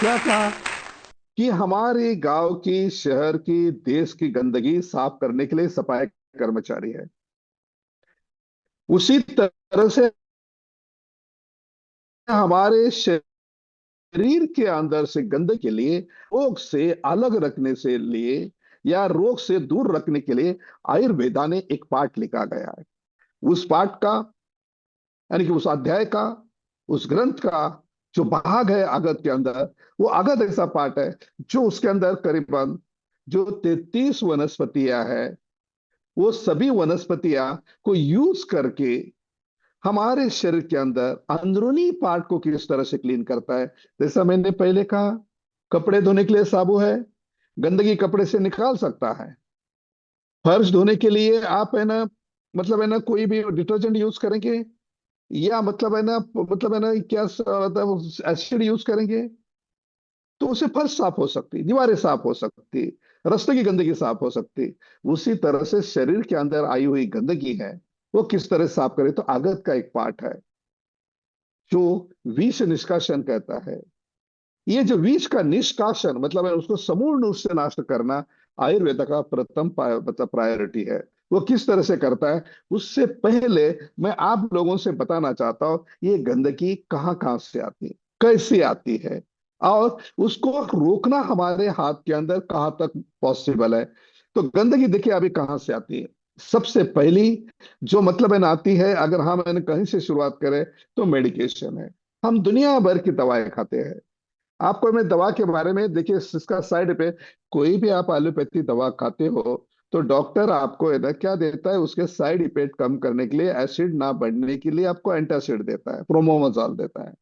क्या कहा कि हमारे गांव की, शहर की, देश की गंदगी साफ करने के लिए सफाई कर्मचारी है। उसी तरह से हमारे शरीर के अंदर से गंदगी के लिए, रोग से अलग रखने से लिए या रोग से दूर रखने के लिए आयुर्वेदा ने एक पाठ लिखा गया है। उस पाठ का, यानी कि उस अध्याय का, उस ग्रंथ का जो भाग है अगध के अंदर, वो अगध ऐसा पाठ है जो उसके अंदर करीबन जो 33 वनस्पतियां है, वो सभी वनस्पतियां को यूज करके हमारे शरीर के अंदर अंदरूनी पार्ट को किस तरह से क्लीन करता है। जैसा मैंने पहले कहा, कपड़े धोने के लिए साबु है, गंदगी कपड़े से निकाल सकता है। फर्श धोने के लिए आप है ना, मतलब है ना, कोई भी डिटर्जेंट यूज करेंगे, या मतलब है ना क्या मतलब एसिड यूज करेंगे, तो उससे फर्श साफ हो सकती, दीवारें साफ हो सकती, रास्ते की गंदगी साफ हो सकती। उसी तरह से शरीर के अंदर आई हुई गंदगी है, वो किस तरह साफ करे, तो आगत का एक पार्ट है जो विष निष्कासन कहता है। ये जो विष का निष्कासन मतलब है उसको समूर्ण रूप से नष्ट करना आयुर्वेद का प्रथम मतलब प्रायोरिटी है। वो किस तरह से करता है, उससे पहले मैं आप लोगों से बताना चाहता हूं ये गंदगी कहाँ कहाँ से आती है, कैसे आती है, और उसको रोकना हमारे हाथ के अंदर कहाँ तक पॉसिबल है। तो गंदगी देखिए अभी कहाँ से आती है। सबसे पहली जो मतलब है ना आती है, अगर हम कहीं से शुरुआत करें, तो मेडिकेशन है। हम दुनिया भर की दवाएं खाते हैं। आपको मैं दवा के बारे में देखिए, इसका साइड इफेक्ट, कोई भी आप एलोपैथी दवा खाते हो तो डॉक्टर आपको है ना क्या देता है, उसके साइड इफेक्ट कम करने के लिए, एसिड ना बढ़ने के लिए आपको एंटासिड देता है, प्रोमोमोजॉल देता है।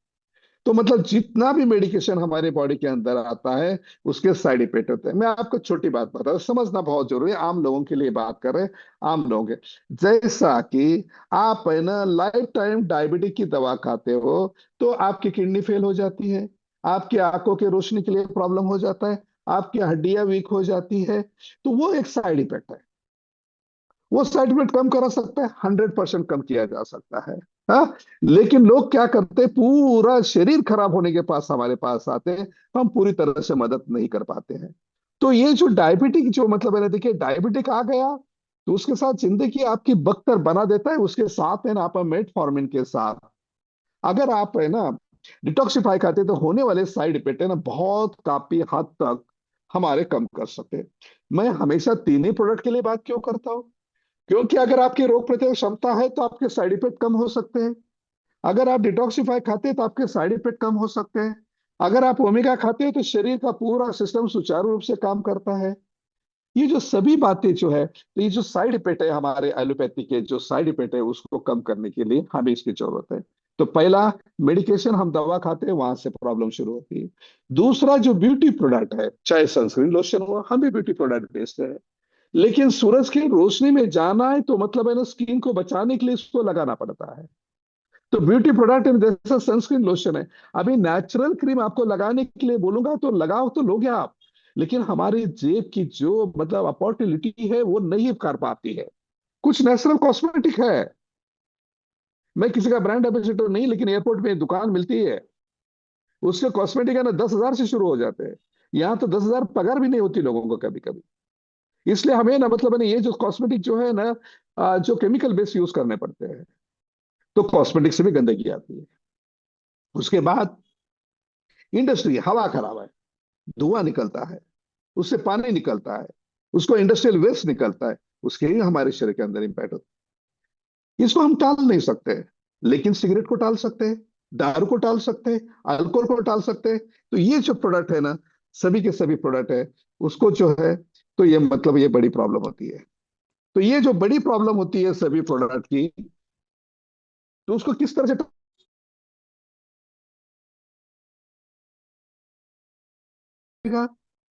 तो मतलब जितना भी मेडिकेशन हमारे बॉडी के अंदर आता है उसके साइड इफेक्ट होते हैं। मैं आपको छोटी बात बता रहा हूं, समझना बहुत जरूरी है, आम लोगों के लिए बात कर रहे हैं। आम लोग हैं, जैसा कि आप है ना लाइफ टाइम डायबिटीज की दवा खाते हो तो आपकी किडनी फेल हो जाती है, आपकी आंखों की रोशनी के लिए प्रॉब्लम हो जाता है, आपकी हड्डियां वीक हो जाती है। तो वो एक साइड इफेक्ट है। वो साइड इफेक्ट कम करा सकता है, 100% कम किया जा सकता है। हाँ, लेकिन लोग क्या करते हैं, पूरा शरीर खराब होने के पास हमारे पास आते हैं, हम पूरी तरह से मदद नहीं कर पाते हैं। तो ये जो डायबिटिक जो मतलब है ना, देखिए डायबिटिक आ गया तो उसके साथ जिंदगी आपकी बदतर बना देता है। उसके साथ है ना आप मेटफॉर्मिन के साथ अगर आप है ना डिटॉक्सिफाई खाते हैं, तो होने वाले साइड इफेक्ट है ना बहुत काफी हद तक हमारे कम कर सकते हैं। मैं हमेशा तीन ही प्रोडक्ट के लिए बात क्यों करता हूँ, क्योंकि अगर आपकी रोग प्रतिरोधक क्षमता है तो आपके साइड इफेक्ट कम हो सकते हैं। अगर आप डिटॉक्सिफाई खाते हैं तो आपके साइड इफेक्ट कम हो सकते हैं। अगर आप ओमेगा खाते हैं तो शरीर का पूरा सिस्टम सुचारू रूप से काम करता है। ये जो सभी बातें जो है, तो ये जो साइड इफेक्ट है हमारे एलोपैथी के, जो साइड इफेक्ट है उसको कम करने के लिए हमें इसकी जरूरत है। तो पहला, मेडिकेशन हम दवा खाते हैं वहां से प्रॉब्लम शुरू होती है। दूसरा जो ब्यूटी प्रोडक्ट है, चाहे सनस्क्रीन लोशन हुआ, हम भी ब्यूटी प्रोडक्ट बेचते हैं। लेकिन सूरज की रोशनी में जाना है तो मतलब है ना स्किन को बचाने के लिए इसको लगाना पड़ता है। तो ब्यूटी प्रोडक्ट जैसा सनस्क्रीन लोशन है, अभी नेचुरल क्रीम आपको लगाने के लिए बोलूंगा तो लगाओ तो लोगे आप, लेकिन हमारी जेब की जो मतलब अपॉर्चुनिटी है वो नहीं कर पाती है। कुछ नेचुरल कॉस्मेटिक है, मैं किसी का ब्रांड एम्बेसडर नहीं, लेकिन एयरपोर्ट में दुकान मिलती है, उसके कॉस्मेटिक है ना 10,000 से शुरू हो जाते हैं। यहाँ तो 10,000 पगार भी नहीं होती लोगों को कभी कभी। इसलिए हमें ना मतलब है ना ये जो कॉस्मेटिक जो है ना जो केमिकल बेस यूज करने पड़ते हैं, तो कॉस्मेटिक से भी गंदगी आती है। उसके बाद इंडस्ट्री, हवा खराब है, धुआं निकलता है, उससे पानी निकलता है, उसको इंडस्ट्रियल वेस्ट निकलता है, उसके ही हमारे शरीर के अंदर इंपैक्ट होता है। इसको हम टाल नहीं सकते, लेकिन सिगरेट को टाल सकते हैं, दारू को टाल सकते हैं, अल्कोहल को टाल सकते हैं। तो ये जो प्रोडक्ट है ना, सभी के सभी प्रोडक्ट है, उसको जो है, तो ये मतलब ये बड़ी प्रॉब्लम होती है। तो ये जो बड़ी प्रॉब्लम होती है सभी प्रोडक्ट की, तो उसको किस तरह से टालेगा।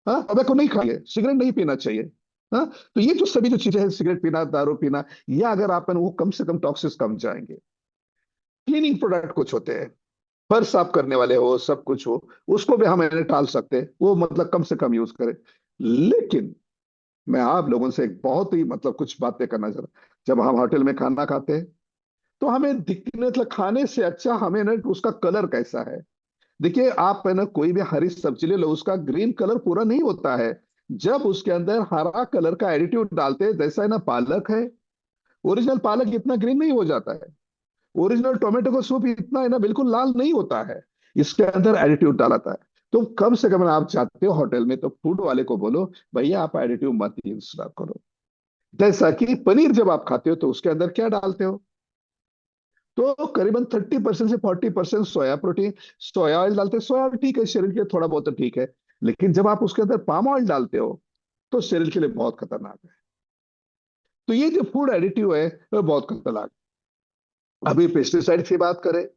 हाँ, टोबैको नहीं खाइए, सिगरेट नहीं पीना चाहिए। हाँ, तो ये जो सभी जो चीजें हैं, सिगरेट पीना, दारू पीना, या अगर आप वो कम से कम टॉक्सिस कम जाएंगे। क्लीनिंग प्रोडक्ट कुछ होते हैं, फर्श साफ करने वाले हो, सब कुछ हो, उसको भी हम इन्हें टाल सकते हैं, वो मतलब कम से कम यूज करें। लेकिन मैं आप लोगों से एक बहुत ही मतलब कुछ बातें करना चाह रहा, जब हम होटल में खाना खाते हैं तो हमें दिखने मतलब खाने से अच्छा हमें ना उसका कलर कैसा है, देखिए आप है ना कोई भी हरी सब्जी ले लो, उसका ग्रीन कलर पूरा नहीं होता है जब उसके अंदर हरा कलर का एडिटिव डालते हैं। जैसा है ना पालक है, ओरिजिनल पालक इतना ग्रीन नहीं हो जाता है। ओरिजिनल टोमेटो का सूप इतना है ना बिल्कुल लाल नहीं होता है, इसके अंदर एडिटिव डाला था। तो कम से कम आप जाते हो होटल में तो फूड वाले को बोलो भैया आप एडिटिव मत यूज करो। जैसा कि पनीर जब आप खाते हो तो उसके अंदर क्या डालते हो, तो करीबन 30% से 40% सोया प्रोटीन, सोया ऑयल डालते हैं। सोया ऑयल ठीक है शरीर के लिए थोड़ा बहुत तो ठीक है, लेकिन जब आप उसके अंदर पाम ऑयल डालते हो तो शरीर के लिए बहुत खतरनाक है। तो ये जो फूड एडिटिव है वो बहुत खतरनाक है। अभी पेस्टिसाइड की बात करें,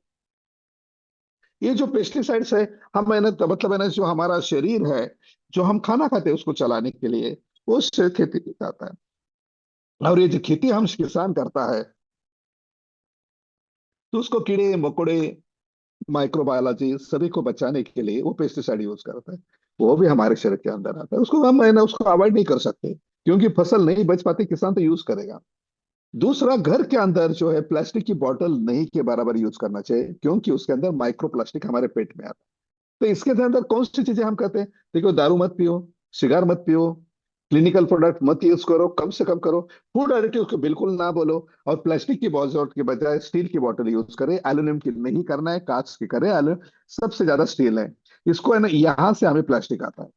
ये जो पेस्टिसाइड्स है, हम है ना तो मतलब है ना जो हमारा शरीर है, जो हम खाना खाते हैं उसको चलाने के लिए उससे खेती की जाता है। और ये जो खेती हम किसान करता है तो उसको कीड़े मकोड़े, माइक्रोबायोलॉजी सभी को बचाने के लिए वो पेस्टिसाइड यूज करता है। वो भी हमारे शरीर के अंदर आता है, उसको हम है ना उसको अवॉइड नहीं कर सकते, क्योंकि फसल नहीं बच पाती, किसान तो यूज करेगा। दूसरा, घर के अंदर जो है प्लास्टिक की बोतल नहीं के बराबर यूज करना चाहिए, क्योंकि उसके अंदर माइक्रो प्लास्टिक हमारे पेट में आता है। तो इसके अंदर कौन सी चीजें हम कहते हैं, देखो दारू मत पियो, सिगार मत पियो, क्लिनिकल प्रोडक्ट मत यूज करो, कम से कम करो। फूड एडिटिव को बिल्कुल ना बोलो, और प्लास्टिक की बॉटल के बजाय स्टील की बोतल यूज करें। एल्यूमिनियम की नहीं करना है, कांच की करें। सबसे ज्यादा स्टील है। इसको है ना यहां से हमें प्लास्टिक आता है।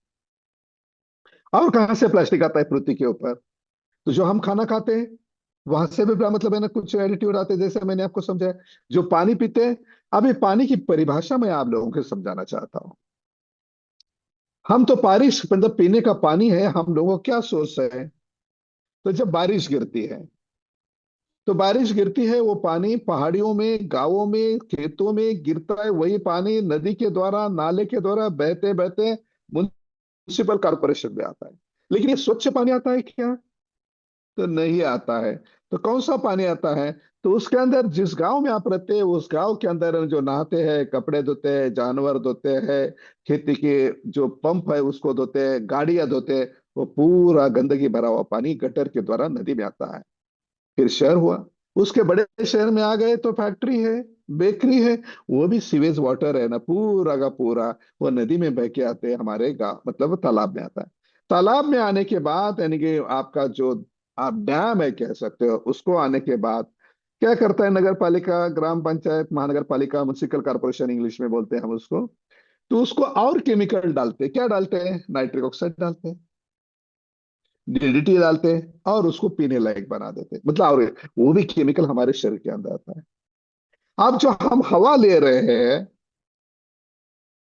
और कहाँ से प्लास्टिक आता है पृथ्वी के ऊपर, तो जो हम खाना खाते हैं वहां से भी मतलब है ना कुछ एडिटिव आते हैं, जैसे मैंने आपको समझाया। जो पानी पीते हैं, अभी पानी की परिभाषा मैं आप लोगों को समझाना चाहता हूँ। हम तो बारिश मतलब पीने का पानी है हम लोगों का क्या सोर्स है, तो जब बारिश गिरती है, तो बारिश गिरती है वो पानी पहाड़ियों में, गांवों में, खेतों में गिरता है। वही पानी नदी के द्वारा, नाले के द्वारा बहते बहते म्युनिसिपल कॉर्पोरेशन में आता है। लेकिन ये स्वच्छ पानी आता है क्या, तो नहीं आता है। तो कौन सा पानी आता है, तो उसके अंदर जिस गांव में आप रहते हैं उस गांव के अंदर जो नहाते हैं, कपड़े धोते हैं, जानवर धोते हैं, खेती के जो पंप है उसको धोते हैं, गाड़ियां धोते हैं, वो पूरा गंदगी भरा हुआ पानी गटर के द्वारा नदी में आता है। फिर शहर हुआ, उसके बड़े शहर में आ गए तो फैक्ट्री है, बेकरी है, वो भी सीवेज वाटर है ना पूरा का पूरा, वो नदी में बह के आते हैं, हमारे गाँव मतलब तालाब में आता है। तालाब में आने के बाद यानी कि आपका जो आप डैम है कह सकते हो, उसको आने के बाद क्या करता है नगर पालिका, ग्राम पंचायत, महानगर पालिका, म्युनिसिपल कॉर्पोरेशन इंग्लिश में बोलते हैं हम उसको, तो उसको और केमिकल डालते हैं। क्या डालते हैं, नाइट्रिक ऑक्साइड डालते हैं, डीडीटी डालते हैं, और उसको पीने लायक बना देते हैं। मतलब और वो भी केमिकल हमारे शरीर के अंदर आता है। अब जो हम हवा ले रहे हैं,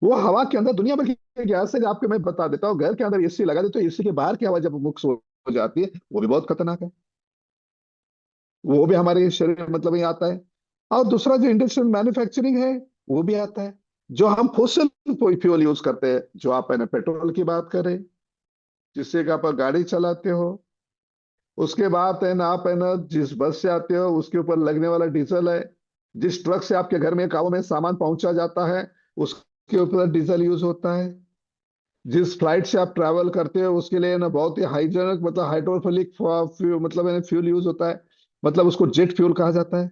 वो हवा के अंदर दुनिया भर की गैस है। आपको मैं बता देता हूँ, घर के अंदर एसी लगा दे तो एसी के बाहर की हवा जब मुक्त हो जाती है वो भी बहुत खतरनाक है। वो भी हमारे शरीर मतलब ये आता है। और दूसरा जो इंडस्ट्रियल मैन्युफैक्चरिंग है वो भी आता है। जो हम फोसिल फ्यूल यूज करते हैं, जो आप है ना पेट्रोल की बात करें, जिससे कि आप गाड़ी चलाते हो, उसके बाद है ना आप है ना जिस बस से आते हो उसके ऊपर लगने वाला डीजल है, जिस ट्रक से आपके घर में गाँव में सामान पहुंचा जाता है उसके ऊपर डीजल यूज होता है, जिस फ्लाइट से आप ट्रैवल करते हो उसके लिए ना बहुत ही हाइजेनिक मतलब हाइड्रोफिलिक मतलब है फ्यूल यूज होता है, मतलब उसको जेट फ्यूल कहा जाता है।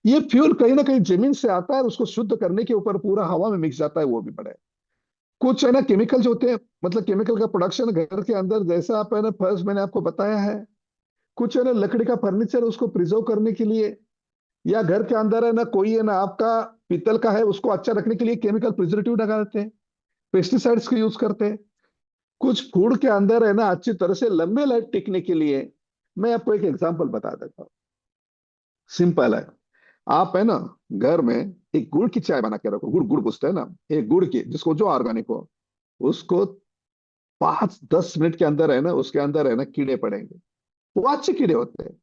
ये फ्यूल कहीं ना कहीं जमीन से आता है, उसको शुद्ध करने के ऊपर पूरा हवा में मिक्स जाता है, वो भी बड़ा है। कुछ है ना केमिकल जो होते हैं, मतलब केमिकल का प्रोडक्शन घर के अंदर, जैसा आप है ना फर्स्ट मैंने आपको बताया है। कुछ है ना लकड़ी का फर्नीचर उसको प्रिजर्व करने के लिए, या घर के अंदर है ना कोई है ना आपका पीतल का है उसको अच्छा रखने के लिए केमिकल प्रिजर्वेटिव लगा देते हैं, पेस्टिसाइड्स को यूज करते हैं। कुछ फूड के अंदर है ना अच्छी तरह से लंबे लाइफ टिकने के लिए, मैं आपको एक एग्जांपल बता देता हूँ। सिंपल है, आप है ना घर में एक गुड़ की चाय बना के रखो, गुड़ गुड़ पूछते हैं ना, एक गुड़ की जिसको जो ऑर्गेनिक हो, उसको 5-10 मिनट के अंदर है ना उसके अंदर है ना कीड़े पड़ेंगे। वो अच्छे कीड़े होते हैं,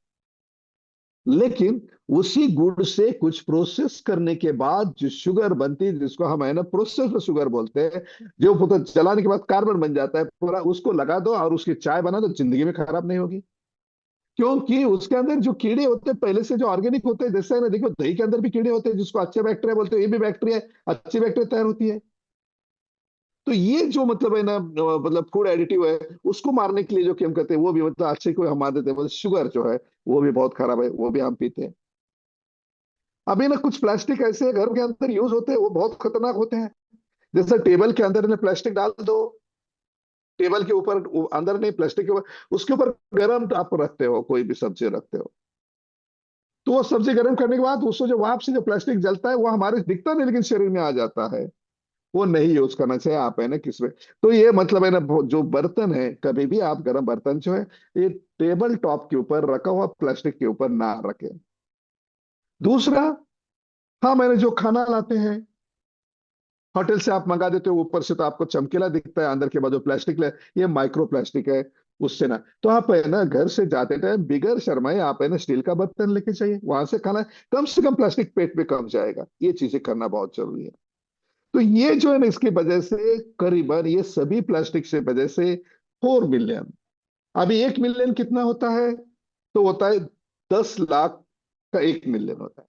लेकिन उसी गुड़ से कुछ प्रोसेस करने के बाद जो शुगर बनती है, जिसको हम है ना प्रोसेस्ड शुगर बोलते हैं, जो मतलब जलाने के बाद कार्बन बन जाता है पूरा, उसको लगा दो और उसकी चाय बना दो, जिंदगी में खराब नहीं होगी। क्योंकि उसके अंदर जो कीड़े होते हैं पहले से जो ऑर्गेनिक होते हैं, जैसे है ना देखो दही के अंदर भी कीड़े होते हैं जिसको अच्छे बैक्टीरिया बोलते हैं, ये भी बैक्टीरिया अच्छी बैक्टीरिया तैयार होती है। तो ये जो मतलब है ना मतलब फूड एडिटिव है, उसको मारने के लिए जो कि हम कहते हैं वो भी मतलब अच्छे को हम मार देते हैं, मतलब शुगर जो है वो भी बहुत खराब है, वो भी हम पीते हैं। अभी ना कुछ प्लास्टिक ऐसे घर के अंदर यूज होते हैं वो बहुत खतरनाक होते हैं। जैसे टेबल के अंदर ने प्लास्टिक डाल दो, टेबल के ऊपर, अंदर नहीं, प्लास्टिक के ऊपर, उसके ऊपर गर्म आप रखते हो, कोई भी सब्जी रखते हो, तो वो सब्जी गर्म करने के बाद उसको जो वापस से जो प्लास्टिक जलता है वो हमारे दिखता नहीं लेकिन शरीर में आ जाता है। वो नहीं यूज करना चाहिए, आप है ना किसमें। तो ये मतलब है ना, जो बर्तन है, कभी भी आप गर्म बर्तन जो है, ये टेबल टॉप के ऊपर रखा हुआ प्लास्टिक के ऊपर ना रखें। दूसरा, हाँ, मैंने जो खाना लाते हैं, होटल से आप मंगा देते हो, ऊपर से तो आपको चमकीला दिखता है, अंदर के बाद जो प्लास्टिक ये माइक्रो प्लास्टिक है, उससे ना। तो आप है ना घर से जाते टाइम बिगर शर्माए आप है ना स्टील का बर्तन लेके चाहिए, वहां से खाना, कम से कम प्लास्टिक पेट में कम जाएगा। ये चीजें करना बहुत जरूरी है। तो ये जो है ना, इसकी वजह से करीबन ये सभी प्लास्टिक से वजह से 4 मिलियन, अभी 1 मिलियन कितना होता है, तो होता है 10 लाख का 1 मिलियन होता है,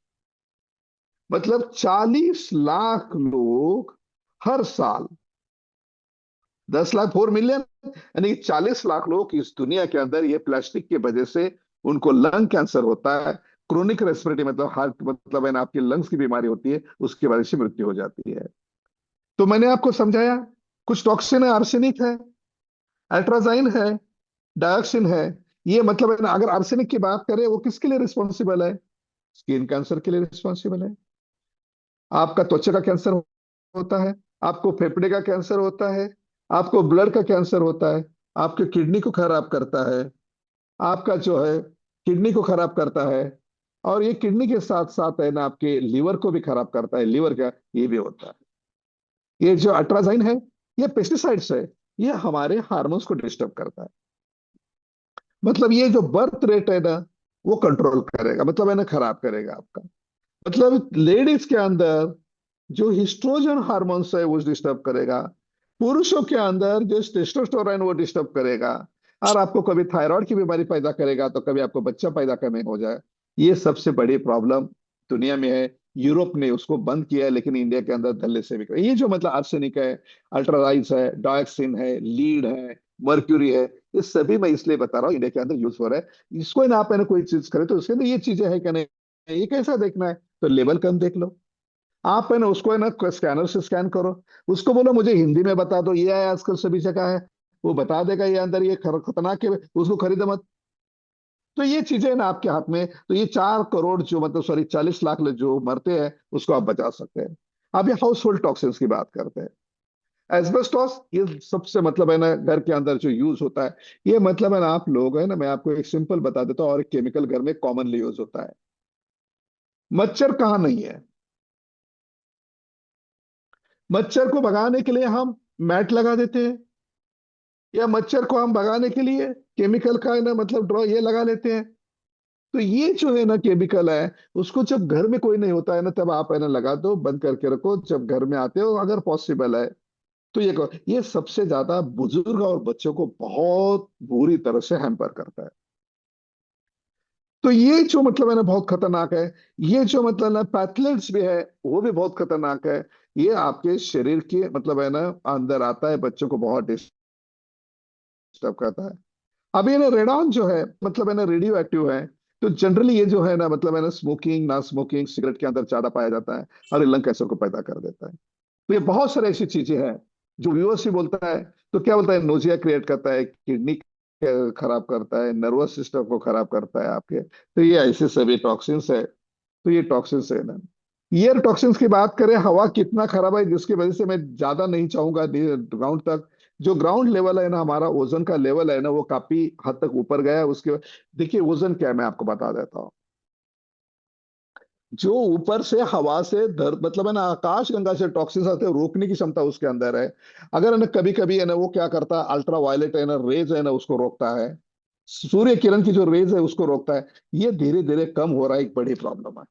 मतलब 40 लाख लोग हर साल, 10 लाख 4 मिलियन, यानी 40 लाख लोग इस दुनिया के अंदर ये प्लास्टिक की वजह से उनको लंग कैंसर होता है, क्रोनिक रेस्पिरेटरी मतलब हार्ट मतलब है ना आपके लंग्स की बीमारी होती है, उसकी वजह से मृत्यु हो जाती है। तो मैंने आपको समझाया, कुछ टॉक्सिन है, आर्सेनिक है, अल्ट्राजाइन है, डायोक्सिन है। ये मतलब है ना, अगर आर्सेनिक की बात करें, वो किसके लिए रिस्पॉन्सिबल है? स्किन कैंसर के लिए रिस्पॉन्सिबल है, आपका त्वचा का कैंसर होता है, आपको फेफड़े का कैंसर होता है, आपको ब्लड का कैंसर होता है, आपके किडनी को खराब करता है, आपका जो है किडनी को खराब करता है, और ये किडनी के साथ साथ है ना आपके लीवर को भी खराब करता है, लीवर का ये भी होता है। ये जो अल्ट्राजाइन है, ये पेस्टिसाइड्स है, ये हमारे हार्मोन्स को डिस्टर्ब करता है। मतलब ये जो बर्थ रेट है ना, वो कंट्रोल करेगा, मतलब है ना खराब करेगा आपका। मतलब लेडीज के अंदर जो हिस्ट्रोजन हार्मोन्स है वो डिस्टर्ब करेगा, पुरुषों के अंदर जो टेस्टोस्टेरोन वो डिस्टर्ब करेगा, और आपको कभी थायराइड की बीमारी पैदा करेगा, तो कभी आपको बच्चा पैदा करने हो जाए। ये सबसे बड़ी प्रॉब्लम दुनिया में है। यूरोप ने उसको बंद किया है, लेकिन इंडिया के अंदर धल्ले से भी ये जो मतलब आर्सेनिक है, अल्ट्राराइज है, डायक्सिन है, लीड है, मर्क्यूरी है, ये सभी मैं इसलिए बता रहा हूँ इंडिया के अंदर यूज हो रहा है। इसको ना आप है ना कोई चीज करे तो उसके अंदर ये चीजें है क्या नहीं, ये कैसा देखना है, तो लेबल कम देख लो। आप है ना उसको है ना स्कैनर से स्कैन करो, उसको बोलो मुझे हिंदी में बता दो, ये है आजकल सभी जगह है, वो बता देगा ये अंदर ये खतरनाक है, उसको खरीदो मत। तो ये चीजें ना आपके हाथ में, तो ये 4 करोड़ जो मतलब सॉरी 40 लाख लोग जो मरते हैं उसको आप बचा सकते हैं। अब ये हाउस होल्ड टॉक्सिन्स की बात करते हैं। एस्बेस्टोस ये सबसे मतलब है ना घर के अंदर जो यूज होता है, ये मतलब है ना आप लोग है ना, मैं आपको एक सिंपल बता देता हूँ, और एक केमिकल घर में कॉमनली यूज होता है। मच्छर कहाँ नहीं है? मच्छर को भगाने के लिए हम मैट लगा देते हैं, या मच्छर को हम भगाने के लिए केमिकल का है ना मतलब ड्रॉ ये लगा लेते हैं। तो ये जो है ना केमिकल है, उसको जब घर में कोई नहीं होता है ना, तब आप है ना लगा दो, बंद करके रखो, जब घर में आते हो अगर पॉसिबल है तो ये करो। ये सबसे ज्यादा बुजुर्ग और बच्चों को बहुत बुरी तरह से हैम्पर करता है। तो ये जो मतलब है ना बहुत खतरनाक है। ये जो मतलब ना पैथलेट्स भी है, वो भी बहुत खतरनाक है। ये आपके शरीर के मतलब है ना अंदर आता है, बच्चों को बहुत डिस्टर्ब करता है। अब ये ना रेडॉन जो है मतलब है ना रेडियो एक्टिव है। तो जनरली ये जो है ना मतलब है ना स्मोकिंग, ना स्मोकिंग, सिगरेट के अंदर ज्यादा पाया जाता है, और ये लंग कैंसर को पैदा कर देता है। तो ये बहुत सारी ऐसी चीजें हैं जो व्यूअर्स भी बोलता है। तो क्या बोलता है, नोजिया क्रिएट करता है, किडनी खराब करता है, नर्वस सिस्टम को खराब करता है आपके। तो ये ऐसे सभी टॉक्सिन्स है। तो ये टॉक्सिन्स है ना, ईयर टॉक्सिन्स की बात करें, हवा कितना खराब है, जिसकी वजह से मैं ज्यादा नहीं चाहूंगा ग्राउंड तक। जो ग्राउंड लेवल है ना, हमारा ओजोन का लेवल है ना, वो काफी हद तक ऊपर गया है उसके। देखिए ओजोन क्या है, मैं आपको बता देता हूँ। जो ऊपर से हवा से धर मतलब है ना आकाश गंगा से टॉक्सिन्स आते हैं, रोकने की क्षमता उसके अंदर है। अगर है ना कभी कभी है ना वो क्या करता है, अल्ट्रा वायलेट है ना रेज है ना उसको रोकता है, सूर्य किरण की जो रेज है उसको रोकता है। ये धीरे धीरे कम हो रहा है, एक बड़ी प्रॉब्लम है।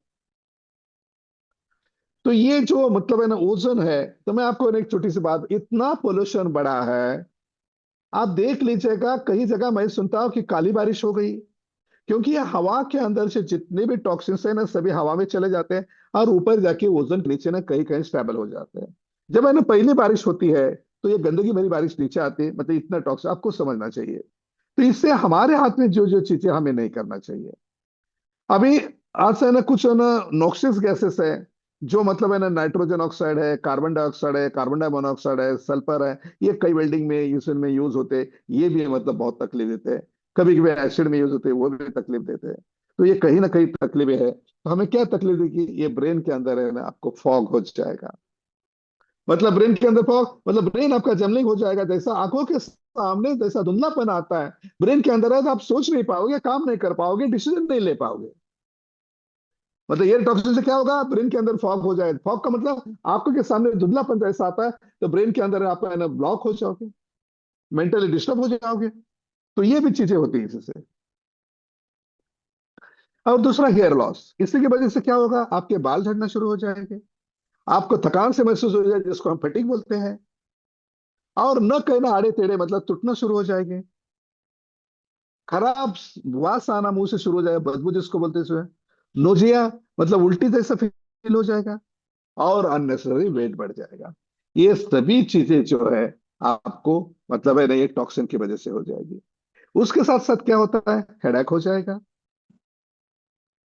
तो ये जो मतलब है ना ओजोन है, तो मैं आपको एक छोटी सी बात, इतना पोल्यूशन बढ़ा है, आप देख लीजिएगा कई जगह मैं सुनता हूं कि काली बारिश हो गई, क्योंकि ये हवा के अंदर से जितने भी टॉक्सिन्स है ना सभी हवा में चले जाते हैं, और ऊपर जाके ओजोन के नीचे ना कहीं कहीं स्टेबल हो जाते हैं। जब है ना पहली बारिश होती है, तो ये गंदगी भरी बारिश नीचे आती है, मतलब इतना टॉक्सिन आपको समझना चाहिए। तो इससे हमारे हाथ में जो जो चीजें हमें नहीं करना चाहिए। अभी आज से ना कुछ है ना नॉक्सियस गैसेस है, जो मतलब है ना, नाइट्रोजन ऑक्साइड है, कार्बन डाइऑक्साइड है, कार्बन डाइमोनोऑक्साइड है, सल्फर है, ये कई वेल्डिंग में इसमें यूज होते हैं। ये भी मतलब बहुत तकलीफ देते हैं। कभी कभी एसिड में यूज होते हैं, वो भी तकलीफ देते हैं। तो ये कहीं ना कहीं तकलीफें है। तो हमें क्या तकलीफ देगी? ये ब्रेन के अंदर है ना, आपको फॉग हो जाएगा। मतलब ब्रेन के अंदर फॉग मतलब ब्रेन आपका जमलिंग हो जाएगा, जैसा आंखों के सामने जैसा धुंधलापन आता है ब्रेन के अंदर है, तो आप सोच नहीं पाओगे, काम नहीं कर पाओगे, डिसीजन नहीं ले पाओगे। मतलब एयर टॉक्सिन से क्या होगा? ब्रेन के अंदर फॉग हो जाएगा। फॉग का मतलब आंखों के सामने धुंधलापन जैसा आता है, तो ब्रेन के अंदर आप है ना ब्लॉक हो जाओगे, मेंटली डिस्टर्ब हो जाओगे। तो ये भी चीजें होती है इससे। और दूसरा, हेयर लॉस। इसी की वजह से क्या होगा? आपके बाल झड़ना शुरू हो जाएंगे, आपको थकान से महसूस हो जाएगी, जिसको हम फटीग बोलते हैं। और न कहना आड़े टेढ़े मतलब टूटना शुरू हो जाएंगे। खराब वास आना मुंह से शुरू हो जाएगा, बदबू जिसको बोलते हैं। नोजिया मतलब उल्टी जैसा फील हो जाएगा। और अननेसेसरी वेट बढ़ जाएगा। ये सभी चीजें जो है आपको मतलब है ना, ये टॉक्सिन की वजह से हो जाएगी। उसके साथ साथ क्या होता है? हेडेक हो जाएगा,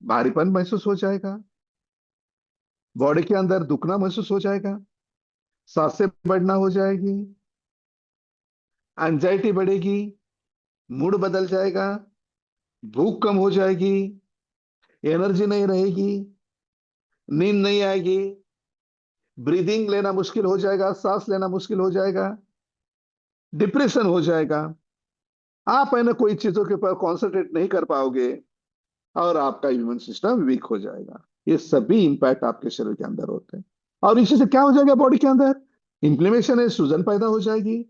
भारीपन महसूस हो जाएगा, बॉडी के अंदर दुखना महसूस हो जाएगा, सांसें बढ़ना हो जाएगी, एंजाइटी बढ़ेगी, मूड बदल जाएगा, भूख कम हो जाएगी, एनर्जी नहीं रहेगी, नींद नहीं आएगी, ब्रीदिंग लेना मुश्किल हो जाएगा, सांस लेना मुश्किल हो जाएगा, डिप्रेशन हो जाएगा। आप है ना कोई चीजों के ऊपर कॉन्सेंट्रेट नहीं कर पाओगे, और आपका इम्यून सिस्टम वीक हो जाएगा। ये सभी इंपैक्ट आपके शरीर के अंदर होते हैं। और इसी से क्या हो जाएगा? बॉडी के अंदर इंफ्लेमेशन है, सूजन पैदा हो जाएगी,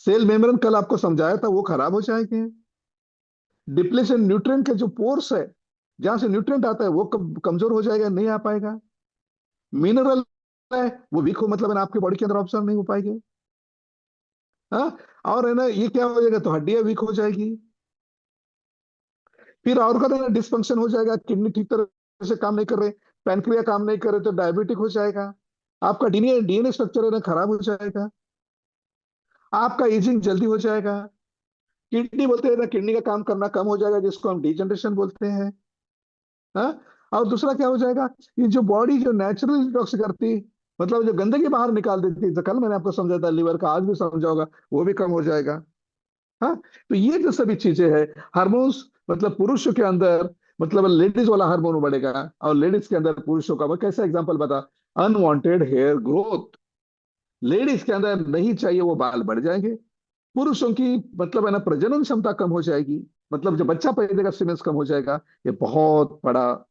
सेल मेम्ब्रेन कल आपको समझाया था वो खराब हो जाएंगे, डिप्लेशन, न्यूट्रिएंट के जो पोर्स है जहां से न्यूट्रिएंट आता है वो कमजोर हो जाएगा, नहीं आ पाएगा। मिनरल है वो वीक हो, मतलब है ना आपके बॉडी के अंदर ऑब्जर्व नहीं हो पाएंगे। हाँ। और है ना ये क्या हो जाएगा? तो हड्डियां वीक हो जाएगी। फिर और का डिस्फंक्शन हो जाएगा, किडनी ठीक तरह से काम नहीं कर रहे, पैनक्रिया काम नहीं कर रहे, तो डायबिटिक हो जाएगा। आपका डीएनए डीएनए स्ट्रक्चर है ना खराब हो जाएगा। आपका एजिंग जल्दी हो जाएगा। किडनी बोलते हैं ना, किडनी का काम करना कम हो जाएगा, जिसको हम डिजनरेशन बोलते हैं। हाँ। और दूसरा क्या हो जाएगा? ये जो बॉडी जो नेचुरल डिटॉक्स करती, मतलब जो गंदगी बाहर निकाल देती है, तो कल मैंने आपको समझा था लीवर का, आज भी समझाऊंगा, वो भी कम हो जाएगा। हाँ। तो ये जो सभी चीजें हैं, हार्मोन्स, मतलब पुरुषों के अंदर मतलब लेडीज वाला हार्मोन बढ़ेगा, और लेडीज के अंदर पुरुषों का। मैं कैसा एग्जांपल बता? अनवांटेड हेयर ग्रोथ, लेडीज के अंदर नहीं चाहिए वो बाल बढ़ जाएंगे। पुरुषों की मतलब है ना प्रजनन क्षमता कम हो जाएगी, मतलब जो बच्चा पैदा का सीमेंस कम हो जाएगा। ये बहुत बड़ा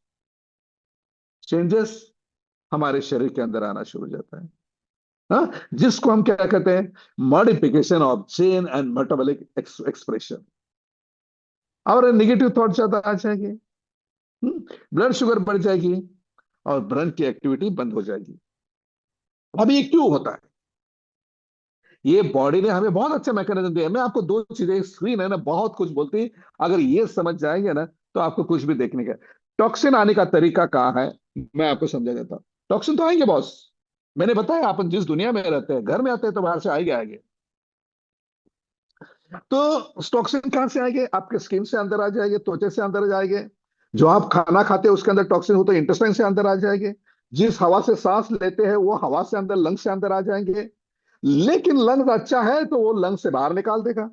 चेंजेस हमारे शरीर के अंदर आना शुरू हो जाता है। हाँ। जिसको हम क्या कहते हैं? Modification of gene and metabolic expression. और निगेटिव थॉट ज्यादा आ जाएंगे, ब्लड शुगर बढ़ जाएगी, और ब्रेन की एक्टिविटी बंद हो जाएगी। अब ये क्यों होता है? ये बॉडी ने हमें बहुत अच्छा मैकेनिज्म दिया है। मैं आपको दो चीजें, स्क्रीन है ना बहुत कुछ बोलती है, अगर ये समझ जाएंगे ना तो आपको कुछ भी देखने का। टॉक्सिन आने का तरीका कहाँ है, मैं आपको समझा देता हूँ। टॉक्सिन तो आएंगे बॉस, मैंने बताया, अपन जिस दुनिया में रहते हैं, घर में आते हैं तो बाहर से आएंगे आएंगे। तो टॉक्सिन कहाँ से आएंगे? आपके स्किन से अंदर आ जाएंगे, त्वचा से अंदर आ जाएंगे, जो आप खाना खाते हैं उसके अंदर टॉक्सिन होते हैं, इंटेस्टाइन से अंदर आ जाएंगे, जिस हवा से सांस लेते हैं वो हवा से अंदर लंग से अंदर आ जाएंगे। लेकिन लंग अच्छा है तो वो लंग से बाहर निकाल देगा।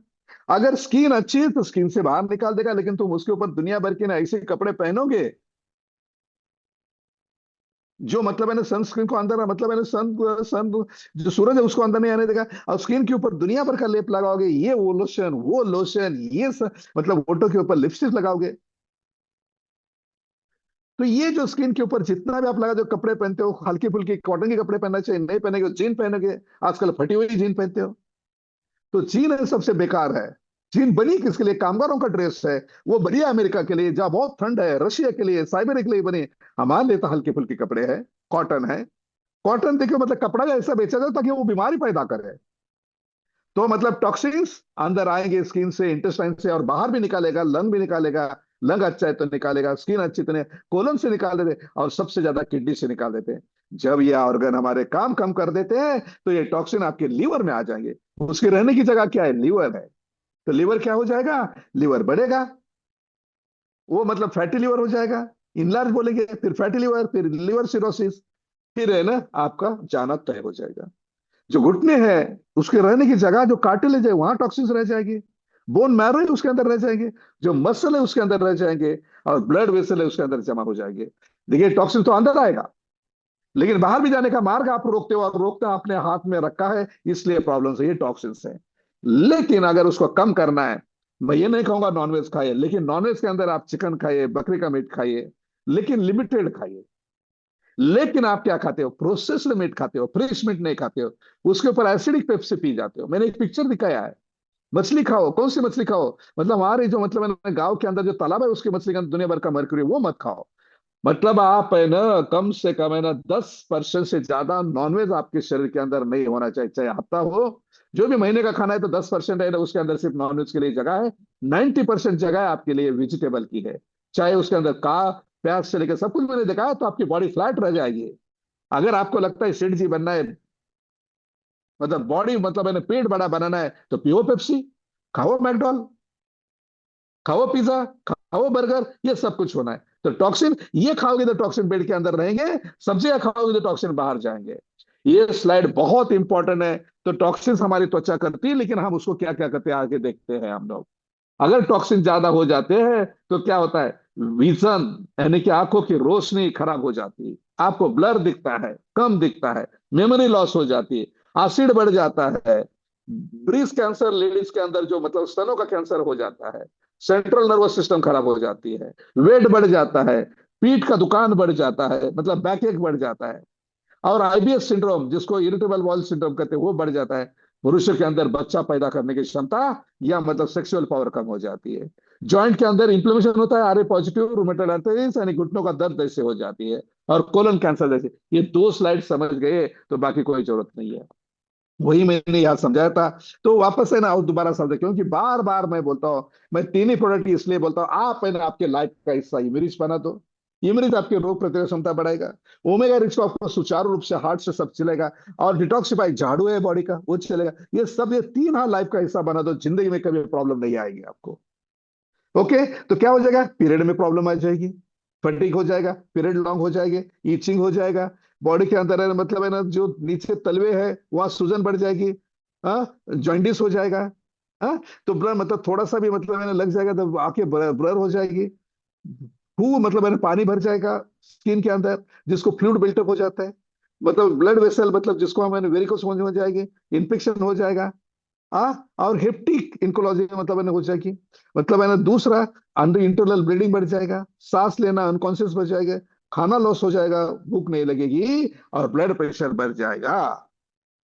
अगर स्किन अच्छी है तो स्किन से बाहर निकाल देगा, लेकिन तुम उसके ऊपर दुनिया भर के ना ऐसे कपड़े पहनोगे जो मतलब है ना सनस्क्रीन को अंदर, मतलब है ना सन सन जो सूरज है उसको अंदर नहीं आने देगा, और स्किन के ऊपर दुनिया भर का लेप लगाओगे, ये वो लोशन मतलब होठों के ऊपर लिपस्टिक लगाओगे। तो ये जो स्किन के ऊपर जितना भी आप लगा, जो कपड़े पहनते हो हल्की फुल्की कॉटन के कपड़े पहनना चाहिए, नहीं पहनेगे जीन पहनोगे, आजकल फटी हुई जीन पहनते हो। तो चीन है सबसे बेकार है। चीन बनी किसके लिए? कामगारों का ड्रेस है। वो बनी है अमेरिका के लिए जहां बहुत ठंड है, रशिया के लिए, साइबेरिया के लिए बनी। हमारे लिए तो हल्के फुल्के कपड़े हैं, कॉटन है। कॉटन देखियो मतलब कपड़ा ऐसा बेचा जाए ताकि वो बीमारी पैदा करे। तो मतलब टॉक्सिन्स अंदर आएंगे स्किन से, इंटेस्टाइन से, और बाहर भी निकालेगा, लंग भी निकालेगा। लंग अच्छा है तो निकालेगा, स्किन अच्छी तो नहीं, कोलन से निकाल देते, और सबसे ज्यादा किडनी से निकाल देते हैं। जब ये ऑर्गन हमारे काम कम कर देते हैं तो ये टॉक्सिन आपके लीवर में आ जाएंगे। उसके रहने की जगह क्या है? लीवर है। तो लीवर क्या हो जाएगा? लीवर बढ़ेगा, वो मतलब फैटी लीवर हो जाएगा। इनलार्ज बोलेंगे, फिर फैटी लीवर, फिर लीवर सिरोसिस। फिर है ना आपका जाना तय हो जाएगा। जो घुटने हैं उसके रहने की जगह, जो कार्टिलेज है वहां टॉक्सिन्स रह जाएंगे, बोन मैरो है उसके अंदर रह जाएंगे, जो मसल है उसके अंदर रह जाएंगे, और ब्लड वेसल है उसके अंदर जमा हो जाएंगे। देखिए टॉक्सिन तो अंदर आएगा, लेकिन बाहर भी जाने का मार्ग आप रोकते हो, और रोकना आपने हाथ में रखा है, इसलिए प्रॉब्लम है, ये टॉक्सिन्स है। लेकिन अगर उसको कम करना है, मैं ये नहीं कहूंगा नॉनवेज खाइए, लेकिन नॉनवेज के अंदर आप चिकन खाइए, बकरी का मीट खाइए, लेकिन लिमिटेड खाइए। लेकिन आप क्या खाते हो? प्रोसेस्ड मीट खाते हो, फ्रेश मीट नहीं खाते हो। उसके ऊपर एसिडिक पेप्सी पी जाते हो। मैंने एक पिक्चर दिखाया है। मछली खाओ, कौन सी मछली खाओ? मतलब हमारे जो मतलब है ना, गांव के अंदर जो तालाब है उसकी मछली के अंदर दुनिया भर का मरकरी, वो मत खाओ। मतलब आप है ना, कम से कम है ना 10% से ज्यादा नॉनवेज आपके शरीर के अंदर नहीं होना चाहिए, चाहे हफ्ता हो। जो भी महीने का खाना है तो 10% है ना, उसके अंदर सिर्फ नॉनवेज के लिए जगह है। 90% जगह आपके लिए वेजिटेबल की है। चाहे उसके अंदर का प्याज से लेकर सब कुछ मैंने देखा है, तो आपकी बॉडी फ्लैट रह जाएगी। अगर आपको लगता है सेठ जी बनना है, मतलब बॉडी मतलब है ना पेट बड़ा बनाना है, तो पियो पेप्सी, खाओ मैकडॉल, खाओ पिज्जा, खाओ बर्गर, ये सब कुछ होना है। तो टॉक्सिन ये खाओगे तो टॉक्सिन पेट के अंदर रहेंगे, सब्जियां खाओगे तो टॉक्सिन बाहर जाएंगे। ये स्लाइड बहुत इंपॉर्टेंट है। तो टॉक्सिन हमारी त्वचा करती है, लेकिन हम उसको क्या क्या करते हैं आगे देखते हैं हम लोग। अगर टॉक्सिन ज्यादा हो जाते हैं तो क्या होता है? विजन, यानी कि आंखों की रोशनी खराब हो जाती है, आपको ब्लर दिखता है, कम दिखता है, मेमोरी लॉस हो जाती है, एसिड बढ़ जाता है, ब्रीस्ट कैंसर लेडीज के अंदर जो मतलब स्तनों का कैंसर हो जाता है, सेंट्रल नर्वस सिस्टम खराब हो जाती है, वेट बढ़ जाता है, पीठ का दुकान बढ़ जाता है, मतलब बैक एक बढ़ जाता है, और आईबीएस सिंड्रोम जिसको इरिटेबल बॉल सिंड्रोम कहते हैं वो बढ़ जाता है। मनुष्य के अंदर बच्चा पैदा करने की क्षमता या मतलब सेक्सुअल पावर कम हो जाती है। जॉइंट के अंदर इंफ्लेमेशन होता है, R A positive rheumatoid arthritis यानी घुटनों का दर्द ऐसे हो जाती है, और कोलन कैंसर जैसे। ये दो स्लाइड समझ गए तो बाकी कोई जरूरत नहीं है। वही मैंने यहाँ समझाया था। तो वापस है ना और दोबारा समझा, क्योंकि बार बार मैं बोलता हूँ, मैं तीन ही प्रोडक्ट इसलिए बोलता हूँ, आप है ना आपके लाइफ का हिस्सा इमरीज बना दो। इमरीज आपके रोग प्रतिरोधक क्षमता बढ़ाएगा। ओमेगा रिच को आपको सुचारू रूप से हार्ट से सब चलेगा। और डिटॉक्सिफाई झाड़ू है बॉडी का, वो चलेगा। ये सब ये तीन हाँ लाइफ का हिस्सा बना दो, जिंदगी में कभी प्रॉब्लम नहीं आएगी आपको। ओके। तो क्या हो जाएगा? पीरियड में प्रॉब्लम आ जाएगी, फटीग हो जाएगा, पीरियड लॉन्ग हो जाएंगे, ईचिंग हो जाएगा, बॉडी के अंदर है ना, मतलब है ना जो नीचे तलवे है वहां सूजन बढ़ जाएगी, हाँ, जॉइंटिस हो जाएगा, हाँ। तो ब्लर मतलब थोड़ा सा भी मतलब है ना लग जाएगा तो आंखें ब्लर ब्लर हो जाएगी। खूब मतलब है ना पानी भर जाएगा स्किन के अंदर, जिसको फ्लूइड बिल्टअप हो जाता है। मतलब ब्लड वेसल मतलब जिसको हम वेरिकोस हो जाएगी, इन्फेक्शन हो जाएगा। और हेप्टिक इंकोलॉजी मतलब है ना हो जाएगी। मतलब है ना दूसरा, अंडर इंटरनल ब्लीडिंग बढ़ जाएगा, सांस लेना अनकॉन्शियस बढ़ जाएगा, खाना लॉस हो जाएगा, भूख नहीं लगेगी, और ब्लड प्रेशर बढ़ जाएगा।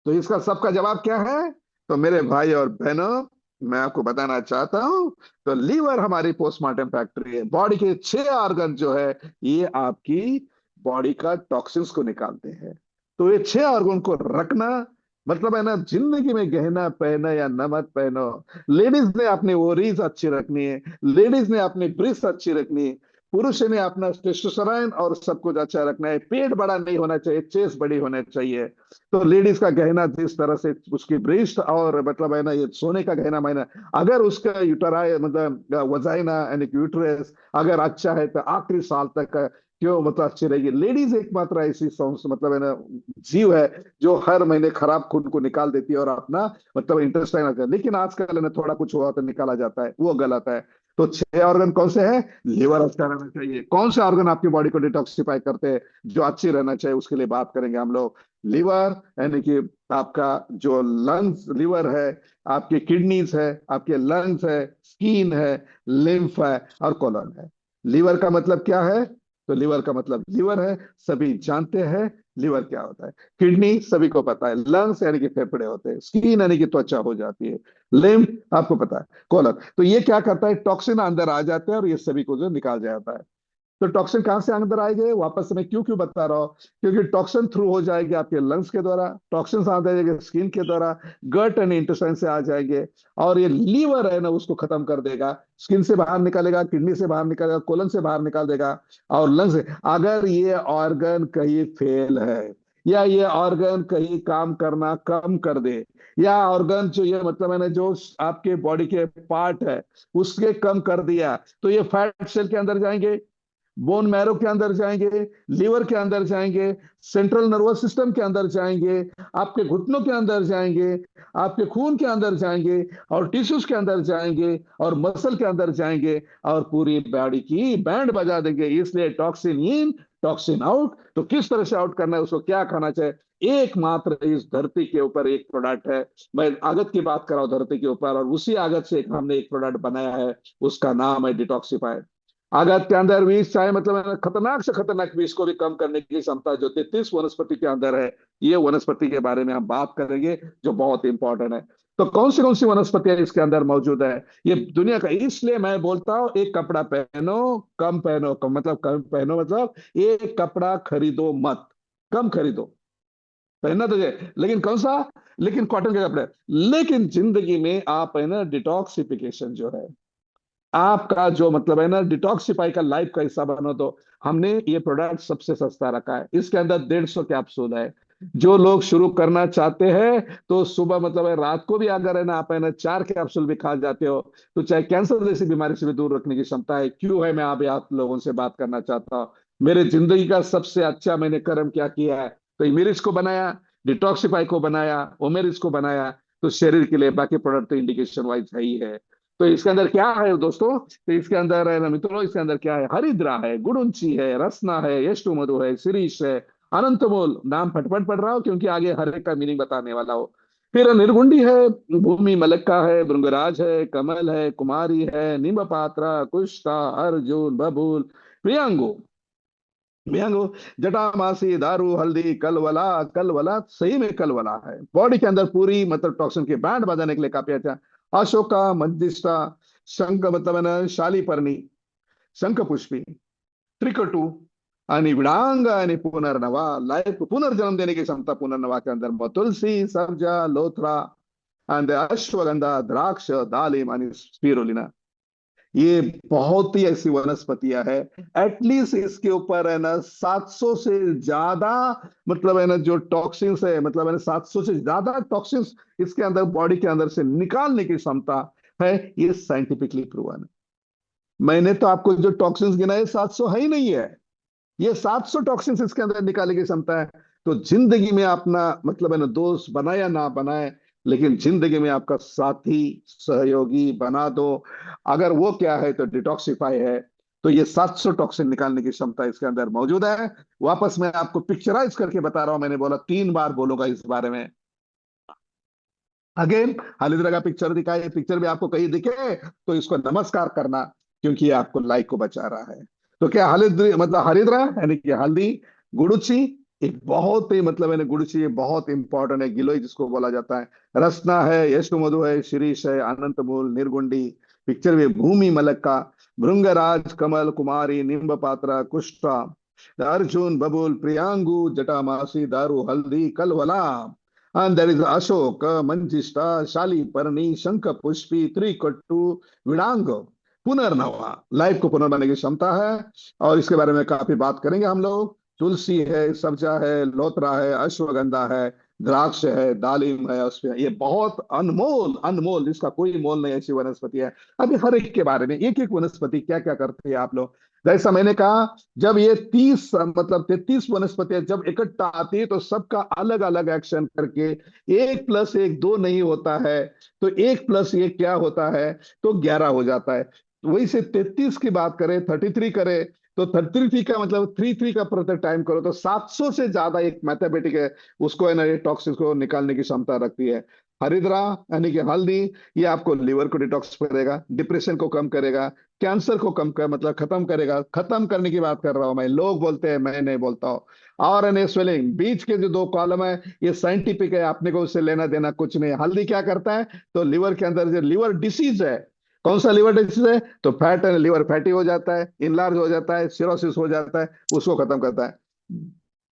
तो इसका सबका जवाब क्या है? तो मेरे भाई और बहनों, मैं आपको बताना चाहता हूं, तो लीवर हमारी पोस्टमार्टम फैक्ट्री है। बॉडी के 6 ऑर्गन जो है, ये आपकी बॉडी का टॉक्सिन्स को निकालते हैं। तो ये 6 ऑर्गन को रखना मतलब है ना, जिंदगी में गहना पहना या नमक पहनो, लेडीज ने अपनी ओरीज अच्छी रखनी है, लेडीज ने अपनी ब्रिस्ट अच्छी रखनी है, पुरुष ने अपना टेस्टोस्टेरोन और सब कुछ अच्छा रखना है, पेट बड़ा नहीं होना चाहिए, चेस्ट बड़ी होनी चाहिए। तो लेडीज का गहना जिस तरह से उसकी ब्रेस्ट और मतलब है ना ये सोने का गहना मायना, अगर उसका यूटराई मतलब वजाइना यानी कि यूटरस अगर अच्छा है तो आखिरी साल तक क्यों मतलब अच्छी रहेगी। लेडीज एकमात्र ऐसी मतलब है ना जीव है जो हर महीने खराब खून को निकाल देती है और अपना मतलब इंटेस्टाइन, लेकिन आजकल है ना थोड़ा कुछ हुआ तो निकाला जाता है, वो गलत है। तो 6 ऑर्गन कौन से हैं? लिवर अच्छा रहना चाहिए। कौन से ऑर्गन आपकी बॉडी को डिटॉक्सिफाई करते हैं, जो अच्छी रहना चाहिए, उसके लिए बात करेंगे हम लोग। लिवर यानी कि आपका जो लंग्स, लिवर है, आपके किडनीज है, आपके लंग्स है, स्किन है, लिम्फ है, और कोलन है। लीवर का मतलब क्या है? तो लीवर का मतलब लीवर है, सभी जानते हैं लीवर क्या होता है। किडनी सभी को पता है, लंग्स यानी कि फेफड़े होते हैं, स्किन यानी कि त्वचा हो जाती है, लिम्फ आपको पता है, कोलन। तो ये क्या करता है? टॉक्सिन अंदर आ जाते हैं और ये सभी को जो निकाल जाता है। तो टॉक्सिन कहां से अंदर आएंगे, वापस मैं क्यों क्यों बता रहा हूं? क्योंकि टॉक्सिन थ्रू हो जाएगी आपके लंग्स के द्वारा, टॉक्सिन आ जाएंगे स्किन के द्वारा, गट एंड इंटेस्टाइन से आ जाएंगे, और ये लीवर है ना उसको खत्म कर देगा, स्किन से बाहर निकालेगा, किडनी से बाहर निकालेगा, कोलन से बाहर निकाल देगा, और लंग्स से। अगर ये ऑर्गन कहीं फेल है, या ये ऑर्गन कहीं काम करना कम कर दे, या ऑर्गन जो ये मतलब है ना जो आपके बॉडी के पार्ट है उसके कम कर दिया, तो ये फैट सेल के अंदर जाएंगे, बोन मैरो के अंदर जाएंगे, लीवर के अंदर जाएंगे, सेंट्रल नर्वस सिस्टम के अंदर जाएंगे, आपके घुटनों के अंदर जाएंगे, आपके खून के अंदर जाएंगे, और टिश्यूज के अंदर जाएंगे, और मसल के अंदर जाएंगे, और पूरी बॉडी की बैंड बजा देंगे। इसलिए टॉक्सिन इन, टॉक्सिन आउट। तो किस तरह से आउट करना है, उसको क्या खाना चाहिए, एकमात्र इस धरती के ऊपर एक प्रोडक्ट है। मैं आगत की बात कर रहा हूं धरती के ऊपर, और उसी आगत से हमने एक प्रोडक्ट बनाया है, उसका नाम है डिटॉक्सिफायर। आगत के अंदर विष, चाहे मतलब है खतरनाक से खतरनाक विष को भी कम करने की क्षमता जो 33 वनस्पति के अंदर है। ये वनस्पति के बारे में हम बात करेंगे, जो बहुत इंपॉर्टेंट है। तो कौन सी वनस्पतियां इसके अंदर मौजूद है, ये दुनिया का, इसलिए मैं बोलता हूं एक कपड़ा पहनो, कम पहनो, मतलब कम पहनो, मतलब एक कपड़ा खरीदो मत, कम खरीदो, पहनना तो है लेकिन कौन सा, लेकिन कॉटन के कपड़े। लेकिन जिंदगी में आप है ना डिटॉक्सिफिकेशन जो है, आपका जो मतलब है ना डिटॉक्सिफाई का लाइफ का हिस्सा बनो, तो हमने ये प्रोडक्ट सबसे सस्ता रखा है। इसके अंदर 150 कैप्सूल है। जो लोग शुरू करना चाहते हैं तो सुबह मतलब है रात को भी अगर है ना आप है ना 4 कैप्सूल भी खा जाते हो, तो चाहे कैंसर जैसी बीमारी से भी दूर रखने की क्षमता है। क्यों है, मैं अभी आप लोगों से बात करना चाहता हूँ। मेरे जिंदगी का सबसे अच्छा मैंने कर्म क्या किया है, तो इमिरिस को बनाया, डिटॉक्सिफाई को बनाया, ओमेरिस को बनाया। तो शरीर के लिए बाकी प्रोडक्ट तो इंडिकेशन वाइज है ही है। तो इसके अंदर क्या है दोस्तों, तो इसके अंदर है ना मित्रों, इसके अंदर क्या है, हरिद्रा है, गुडुंची है, रसना है, यष्टु मधु है, शिरीष है, अनंतमूल, नाम फटफट पढ़ रहा हूँ क्योंकि आगे हर एक का मीनिंग बताने वाला हो। फिर निर्गुंडी है, भूमि मलक्का है, भृंगराज है, कमल है, कुमारी है, नीम पात्रा, कुष्ठा, अर्जुन, बबूल, प्रियंगु, प्रियंगु, जटामासी, दारू, हल्दी, कलवला। कलवला सही में कलवला है, बॉडी के अंदर पूरी मतलब टॉक्सिन की बैंड बजाने के लिए काफी अच्छा। अशोका, मंजिष्ठा, शंख मतलब है ना शालीपर्णी, शंख पुष्पी, त्रिकटु, आणि विड़ांग, आणि पुनर्नवा, लाइफ को पुनर्जन्म देने की क्षमता पुनर्नवा के अंदर तुलसी, सब्जा, लोथरा, एंड अश्वगंधा, द्राक्ष, दालिम, आणि स्पिरुलिना। ये बहुत ही ऐसी वनस्पतियां है, एटलीस्ट इसके ऊपर है ना 700 से ज्यादा मतलब है ना जो टॉक्सिन्स है, मतलब है ना 700 से ज्यादा टॉक्सिन्स इसके अंदर बॉडी के अंदर से निकालने की क्षमता है। ये साइंटिफिकली प्रूवन है। मैंने तो आपको जो टॉक्सिन्स गिनाए 700 है ही नहीं है, ये 700 टॉक्सिन्स इसके अंदर निकालने की क्षमता है। तो जिंदगी में अपना मतलब है ना दोस्त बनाया ना बनाए, लेकिन जिंदगी में आपका साथी सहयोगी बना दो। अगर वो क्या है तो डिटॉक्सिफाई है। तो ये 700 टॉक्सिन निकालने की क्षमता इसके अंदर मौजूद है। वापस मैं आपको पिक्चराइज करके बता रहा हूं, मैंने बोला 3 बार बोलूंगा इस बारे में। अगेन हरिद्रा का पिक्चर दिखाई, पिक्चर भी आपको कहीं दिखे तो इसको नमस्कार करना, क्योंकि ये आपको लाइफ को बचा रहा है। तो क्या हरिद्र मतलब हरिद्रा यानी कि हल्दी, गुड़ुची, एक बहुत ही मतलब है गुड़ुची ये बहुत इंपॉर्टेंट है, गिलोय जिसको बोला जाता है। रसना है, यशु मधु है, शिरीष है, अनंत मूल, निर्गुंडी, पिक्चर में भूमि मलक्का, भृंगराज, कमल, कुमारी, निम्ब पात्रा, कुष्ठा, अर्जुन, बबुल, प्रियांगु, जटामासी, दारू, हल्दी, कलवला, and there is Ashoka, Manjishta, Shaliparni, शंख पुष्पी, त्रिकट्टु, विड़ांग, पुनर्नवा, लाइफ को पुनर्बनाने की क्षमता है। और इसके बारे में काफी बात करेंगे हम लोग। तुलसी है, सब्जा है, लोतरा है, अश्वगंधा है, द्राक्ष है, दालिम है, उसमें ये बहुत अनमोल अनमोल, जिसका कोई मोल नहीं, ऐसी वनस्पति है। अभी हर एक के बारे में एक एक वनस्पति क्या क्या करती है आप लोग, जैसा मैंने कहा, जब ये 30 मतलब 33 वनस्पतियां जब इकट्ठा आती है तो सबका अलग अलग एक्शन करके 1 + 1 2 नहीं होता है, तो 1 + 1 क्या होता है, तो 11 हो जाता है। वही से 33 की बात करें, 33 करें, तो 33 का मतलब 3 का प्रत्येक टाइम करो तो 700 से ज्यादा एक मैथमेटिक है, उसको है ना ये टॉक्सिन को निकालने की क्षमता रखती है। हरिद्रा यानी कि हल्दी, ये आपको लिवर को डिटॉक्स करेगा, डिप्रेशन को कम करेगा, कैंसर को कम कर मतलब खत्म करेगा। खत्म करने की बात कर रहा हूं मैं, लोग बोलते हैं मैं नहीं बोलता हूं। और एन स्वेलिंग, बीच के जो 2 कॉलम है ये साइंटिफिक है, आपने को उससे लेना देना कुछ नहीं। हल्दी क्या करता है, तो लिवर के अंदर जो लिवर डिसीज है, कौन सा लिवर डिसीज है, तो फैट है, लिवर फैटी हो जाता है, इनलार्ज हो जाता है, सिरोसिस हो जाता है, उसको खत्म करता है।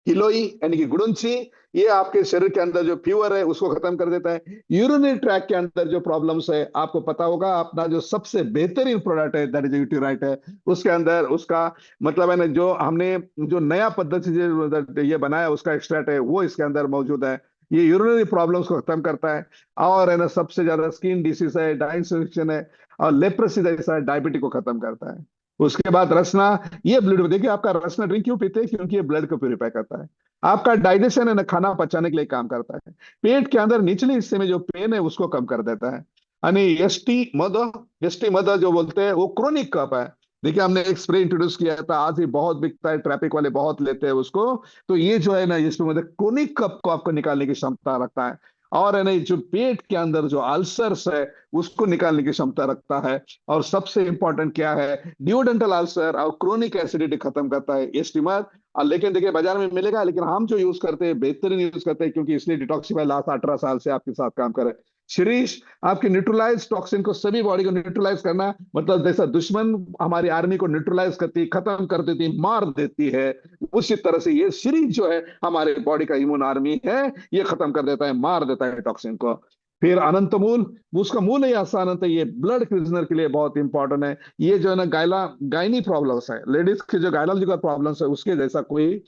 गिलोई यानी कि गुडुंची, ये आपके शरीर के अंदर जो फीवर है उसको खत्म कर देता है। यूरिनरी ट्रैक के अंदर जो प्रॉब्लम्स है, आपको पता होगा अपना जो सबसे बेहतरीन प्रोडक्ट है दैट इज यूटीराइट है, उसके अंदर उसका मतलब है ना जो हमने जो नया पद्धति से ये बनाया उसका एक्सट्रैक्ट है वो इसके अंदर मौजूद है। ये यूरिनरी प्रॉब्लम्स को खत्म करता है। और है ना सबसे ज्यादा स्किन डिसीज है, डाइजेशन है, और लेप्रोसी जैसा डायबिटीज को खत्म करता है। उसके बाद रसना, ये ब्लड, देखिए आपका रसना ड्रिंक क्यों पीते हैं, क्योंकि ये ब्लड को प्यूरिफाई करता है। आपका डाइजेशन है ना, खाना पचाने के लिए काम करता है। पेट के अंदर निचले हिस्से में जो पेन है उसको कम कर देता है। यानी एस टी मदर जो बोलते हैं वो क्रोनिक कफ है। देखिए हमने एक स्प्रे इंट्रोड्यूस किया था, आज ही बहुत बिकता है, ट्रैफिक वाले बहुत लेते हैं उसको। तो ये जो है ना, इसमें मतलब क्रोनिक कफ को आपको निकालने की क्षमता रखता है। और है ना, जो पेट के अंदर जो अल्सर्स है उसको निकालने की क्षमता रखता है। और सबसे इंपॉर्टेंट क्या है, ड्यूडेंटल अल्सर और क्रोनिक एसिडिटी खत्म करता है ये स्टीमर। और लेकिन देखिए बाजार में मिलेगा, लेकिन हम जो यूज करते हैं बेहतरीन यूज करते हैं, क्योंकि इसलिए डिटॉक्सिफाई लास्ट 18 साल से आपके साथ काम करे। शिरीष, आपके न्यूट्रलाइज टॉक्सिन को, सभी बॉडी को न्यूट्रलाइज करना, मतलब जैसा दुश्मन हमारी आर्मी को न्यूट्रलाइज करती, खत्म कर देती, मार देती है, उसी तरह से ये सीरीज जो है हमारे बॉडी का इम्यून आर्मी है, ये खत्म कर देता है, मार देता है टॉक्सिन को। फिर अनंत मूल, उसका मूल ही ऐसा अनंत है, ये ब्लड प्रिजनर के लिए बहुत इंपॉर्टेंट है। ये जो है ना गायनी प्रॉब्लम्स है, लेडीज की जो गायनोलॉजिकल प्रॉब्लम्स है उसके जैसा कोई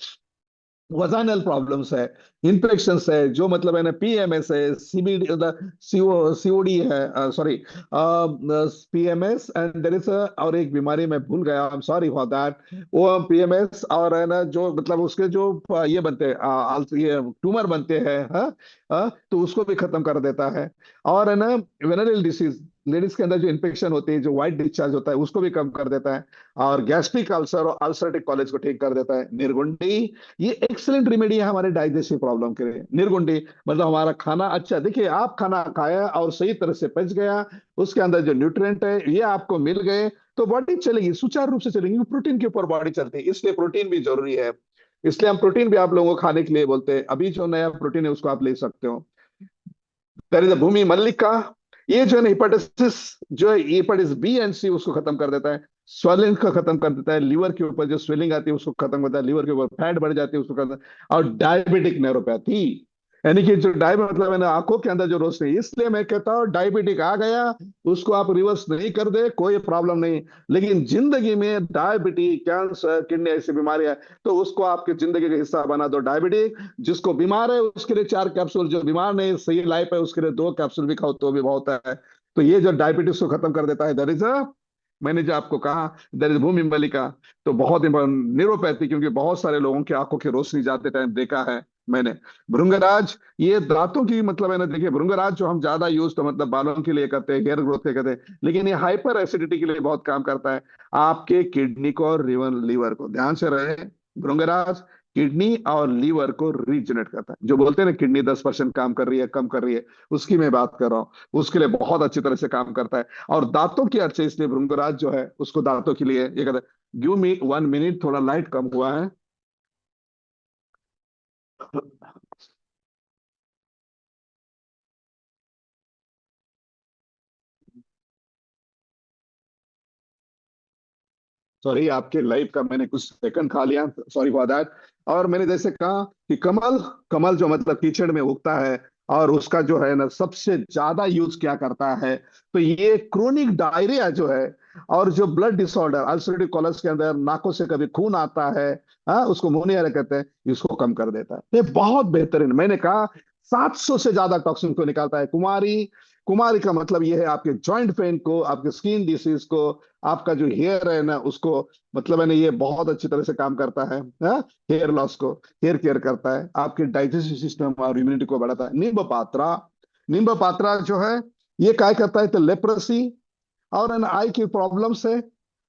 वजाइनल प्रॉब्लम्स है, इन्फेक्शंस है, जो मतलब है ना पीएमएस है, सीबीडी, सीओडी है, sorry, PMS, and there is और एक बीमारी मैं भूल गया, I am sorry for that. वो पीएमएस और है ना, जो मतलब उसके जो ये बनते हैं, ये ट्यूमर बनते हैं, तो उसको भी खत्म कर देता है। और है ना, वेनरल डिसीज, लेडीज के अंदर जो इन्फेक्शन होती है, जो व्हाइट डिस्चार्ज होता है, उसको भी कम कर देता है। और गैस्ट्रिक अल्सर और अल्सरेटिव कॉलेज को ठीक कर देता है। निर्गुंडी, ये एक्सलेंट रेमेडी है हमारे डाइजेस्टिव प्रॉब्लम के लिए। निर्गुंडी मतलब हमारा खाना अच्छा, देखिए आप खाना खाया और सही तरह से पच गया, उसके अंदर जो न्यूट्रिएंट है ये आपको मिल गए, तो बॉडी चलेगी, सुचारू रूप से चलेगी। प्रोटीन के ऊपर बॉडी चलती है, इसलिए प्रोटीन भी जरूरी है। इसलिए हम प्रोटीन भी आप लोगों को खाने के लिए बोलते हैं। अभी जो नया प्रोटीन है उसको आप ले सकते हो। देयर इज भूमि मल्लिका, ये जो है हेपेटाइटिस, जो है हेपेटाइटिस बी एंड सी, उसको खत्म कर देता है। स्वेलिंग को खत्म कर देता है, लीवर के ऊपर जो स्वेलिंग आती है उसको खत्म करता है, लीवर के ऊपर फैट बढ़ जाती है उसको करता है। और डायबिटिक न्यूरोपैथी, यानी कि जो डायबिट मतलब है ना आंखों के अंदर जो रोशनी, इसलिए मैं कहता हूँ डायबिटिक आ गया, उसको आप रिवर्स नहीं कर दे कोई प्रॉब्लम नहीं। लेकिन जिंदगी में डायबिटीज, कैंसर, किडनी ऐसी बीमारियां, तो उसको आपकी जिंदगी का हिस्सा बना दो। डायबिटिक, जिसको बीमार है उसके लिए 4 कैप्सूल, जो बीमार नहीं सही लाइफ है उसके लिए 2 कैप्सूल भी खाओ तो भी बहुत है। तो ये जो डायबिटीज को खत्म कर देता है, दर इज मैंने जो आपको कहा, दर इज भूमि मलिका। तो बहुत इंपॉर्टेंट न्यूरोपैथी, क्योंकि बहुत सारे लोगों की आंखों की रोशनी जाते टाइम देखा है मैंने। भृंगराज, ये दांतों की मतलब है ना, देखिए भृंगराज जो हम ज्यादा यूज तो मतलब बालों के लिए करते हैं, हेयर ग्रोथ के करते हैं, लेकिन ये हाइपर एसिडिटी के लिए बहुत काम करता है। आपके किडनी को और लीवर को, ध्यान से रहे, भृंगराज किडनी और लीवर को रीजनरेट करता है। जो बोलते हैं ना किडनी 10% काम कर रही है, कम कर रही है, उसकी मैं बात कर रहा हूँ, उसके लिए बहुत अच्छी तरह से काम करता है। और दांतों की अच्छे, इसलिए भृंगराज जो है उसको दांतों के लिए ये कहते हैं। गिव मी 1 मिनट, थोड़ा लाइट कम हुआ है। सॉरी, आपके लाइव का मैंने कुछ सेकंड खा लिया, सॉरी फॉर दैट। और मैंने जैसे कहा कि कमल, कमल जो मतलब कीचड़ में उगता है, और उसका जो है ना सबसे ज्यादा यूज क्या करता है, तो ये क्रोनिक डायरिया जो है, और जो ब्लड डिसऑर्डर अल्सरेटिव कोलस के अंदर नाकों से कभी खून आता है, उसको मोनिया कहते हैं, इसको कम कर देता है। ये बहुत बेहतरीन, मैंने कहा 700 से ज्यादा टॉक्सिन को निकालता है। कुमारी, कुमारी का मतलब ये है आपके जॉइंट पेन को, आपके स्किन डिसीज को, आपका जो हेयर है ना उसको, मतलब है ना ये बहुत अच्छी तरह से काम करता है। हेयर लॉस को हेयर केयर करता है, आपके डाइजेस्टिव सिस्टम और इम्यूनिटी को बढ़ाता है। नींब पात्रा, नींब पात्रा जो है ये क्या करता है, तो लेप्रोसी और है ना आई की प्रॉब्लम्स है,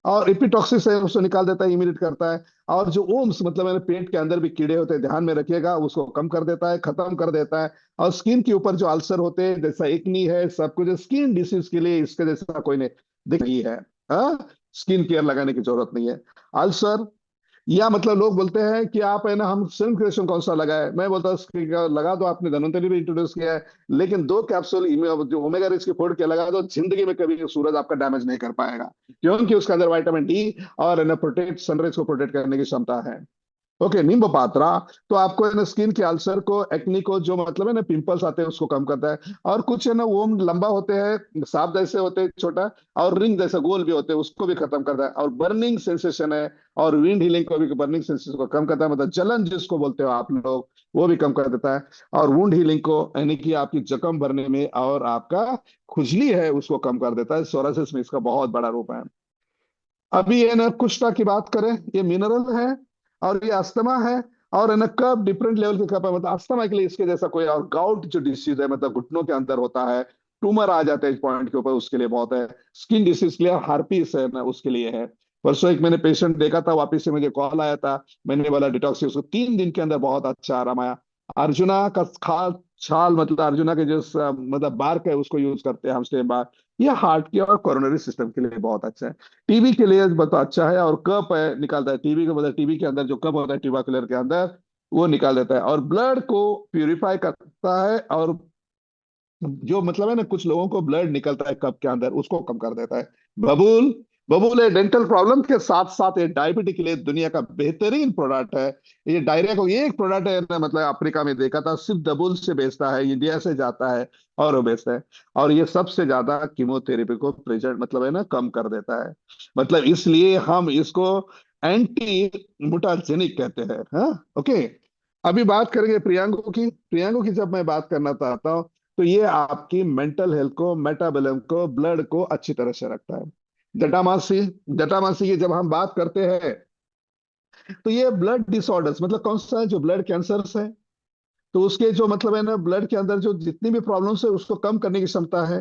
और एपिटॉक्सिस है उसको निकाल देता है, इम्यूनेट करता है। और जो ओम्स मतलब है ना पेट के अंदर भी कीड़े होते हैं, ध्यान में रखिएगा, उसको कम कर देता है, खत्म कर देता है। और स्किन के ऊपर जो अल्सर होते हैं, जैसा एक्नी है, सब कुछ स्किन डिसीज के लिए इसके जैसा कोई नहीं दिख नहीं है। स्किन केयर लगाने की जरूरत नहीं है। अल्सर, या मतलब लोग बोलते हैं कि आप है ना हम सिल्म क्रिएशन कौन सा लगाए, मैं बोलता हूँ लगा दो, आपने धन्वंतरि भी इंट्रोड्यूस किया है, लेकिन 2 कैप्सूल जो ओमेगा रिच के फोड़ के लगा दो, जिंदगी में कभी सूरज आपका डैमेज नहीं कर पाएगा, क्योंकि उसके अंदर विटामिन डी और है ना प्रोटेक्ट, सनराइज को प्रोटेक्ट करने की क्षमता है। ओके, नींब पात्रा, तो आपको है ना स्किन के अल्सर को, एक्नी को, जो मतलब है ना पिंपल्स आते हैं उसको कम करता है। और कुछ है ना वो लंबा होते हैं, सांप जैसे होते हैं छोटा, और रिंग जैसा गोल भी होते हैं, उसको भी खत्म करता है। और बर्निंग सेंसेशन है, और विंड हीलिंग को भी, बर्निंग सेंसेशन को कम करता है, मतलब जलन जिसको बोलते हो आप लोग, वो भी कम कर देता है। और वुंड हीलिंग को, यानी कि आपकी जख्म भरने में और आपका खुजली है उसको कम कर देता है। सोरासिस में इसका बहुत बड़ा रूप है। अभी है ना कुष्ठा की बात करें, ये मिनरल है और ये अस्थमा है। और है ना कब डिफरेंट लेवल के कब है, मतलब अस्थमा के लिए इसके जैसा कोई, और गाउट जो डिसीज है मतलब घुटनों के अंदर होता है, ट्यूमर आ जाते हैं इस पॉइंट के ऊपर, उसके लिए बहुत है। स्किन डिसीज के लिए हार्पिस है ना, उसके लिए है। परसों एक मैंने पेशेंट देखा था, वापिस से मुझे कॉल आया था, मैंने बोला डिटॉक्स, उसको 3 दिन के अंदर बहुत अच्छा आराम आया। अर्जुना का खाल छाल, मतलब अर्जुना के जो मतलब बार्क है उसको यूज करते हैं हम स्टेम बार। ये हार्ट के और कोरोनरी सिस्टम के लिए बहुत अच्छा है। टीबी के लिए बहुत अच्छा है, और कफ है निकालता है टीबी को, मतलब टीबी के अंदर जो कफ होता है ट्यूबाकुलर के अंदर, वो निकाल देता है। और ब्लड को प्यूरिफाई करता है, और जो मतलब है ना कुछ लोगों को ब्लड निकलता है कप के अंदर, उसको कम कर देता है। बबूल, बबूल है डेंटल प्रॉब्लम के साथ साथ ये डायबिटीज के लिए दुनिया का बेहतरीन प्रोडक्ट है। ये डायरिया को, ये एक प्रोडक्ट है ना, मतलब अफ्रीका में देखा था सिर्फ बबूल से बेचता है, इंडिया से जाता है और वो बेचता है। और ये सबसे ज्यादा कीमोथेरेपी को प्रेजेंट मतलब है ना कम कर देता है। मतलब इसलिए हम इसको एंटी मुटाजेनिक कहते हैं। हाँ, ओके। अभी बात करेंगे प्रियांगो की। प्रियांगो की जब मैं बात करना चाहता हूँ, तो ये आपकी मेंटल हेल्थ को, मेटाबॉलिज्म को, ब्लड को अच्छी तरह से रखता है। जटामासी, जटामासी की जब हम बात करते हैं, तो ये ब्लड डिसऑर्डर्स, मतलब कौन सा है, जो ब्लड कैंसर्स है, तो उसके जो मतलब है ना ब्लड के अंदर जो जितनी भी प्रॉब्लम्स है उसको कम करने की क्षमता है,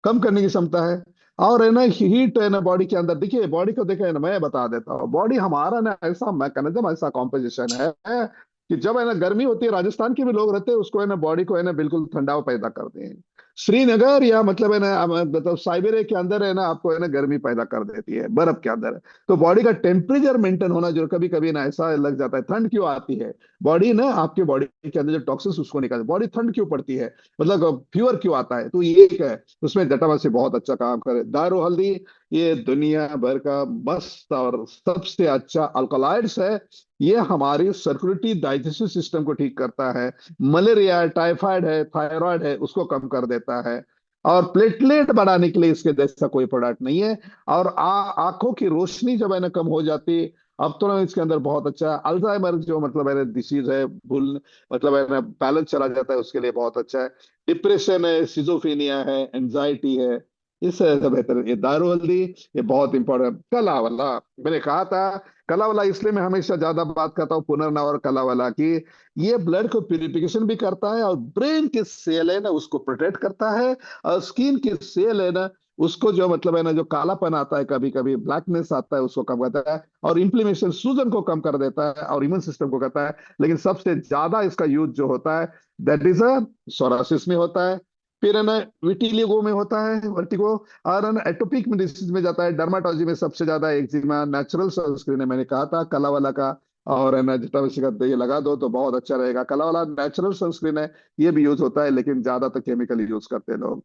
कम करने की क्षमता है। और है ना हीट है ना बॉडी के अंदर, देखिए बॉडी को देखा है ना, मैं बता देता हूँ, बॉडी हमारा ना ऐसा मैकेनिज्म, ऐसा कॉम्पोजिशन है कि जब है ना गर्मी होती है, राजस्थान के भी लोग रहते हैं, उसको है ना बॉडी को है ना बिल्कुल ठंडा पैदा करते हैं। श्रीनगर या मतलब है ना मतलब साइबेरिया के अंदर है ना आपको है ना गर्मी पैदा कर देती है, बर्फ के अंदर है। तो बॉडी का टेम्परेचर मेंटेन होना, जो कभी कभी ना ऐसा लग जाता है, ठंड क्यों आती है, बॉडी ना आपके बॉडी के अंदर जो टॉक्सिन्स उसको निकाल, बॉडी ठंड क्यों पड़ती है, मतलब फीवर क्यों आता है, तो ये एक है। उसमें जटामासी बहुत अच्छा काम करे। दारू हल्दी, ये दुनिया भर का मस्त और सबसे अच्छा अल्कलॉइड्स है। ये हमारी सर्कुलेटरी डाइजेस्टिव सिस्टम को ठीक करता है। मलेरिया, टाइफाइड है, थायराइड है, उसको कम कर देता है। और प्लेटलेट बढ़ाने के लिए इसके जैसा कोई प्रोडक्ट नहीं है। और आंखों की रोशनी जब है ना कम हो जाती, अब तो ना इसके अंदर बहुत अच्छा है। अल्जाइमर जो मतलब है डिसीज है, भूल मतलब है ना बैलेंस चला जाता है, उसके लिए बहुत अच्छा है। डिप्रेशन है, सिजोफ्रेनिया है, एंजाइटी है, इससे ऐसा बेहतर है। ये दारू हल्दी, ये बहुत इंपॉर्टेंट। कला वाला, मैंने कहा था कला वाला, इसलिए मैं हमेशा ज्यादा बात करता हूँ पुनर्नवा कला वाला की। ये ब्लड को प्यूरिफिकेशन भी करता है, और ब्रेन के सेल है ना उसको प्रोटेक्ट करता है। और स्किन के सेल है ना, उसको जो मतलब है ना जो कालापन आता है, कभी कभी ब्लैकनेस आता है, उसको कम करता है। और इंफ्लेमेशन, सूजन को कम कर देता है, और इम्यून सिस्टम को करता है। लेकिन सबसे ज्यादा इसका यूज जो होता है, दैट इज अ सोरासिस में होता है, फिर है ना विटिलिगो में होता है, वर्टिगो, और है ना एटोपिक डिसीज में जाता है, डर्माटोलॉजी में सबसे ज्यादा एक्जिमा। नेचुरल सनस्क्रीन है, मैंने कहा था कला वाला का, और है ना जटावशी का ये लगा दो तो बहुत अच्छा रहेगा। कला वाला नेचुरल सनस्क्रीन है, ये भी यूज होता है, लेकिन ज्यादातर केमिकल यूज करते हैं लोग।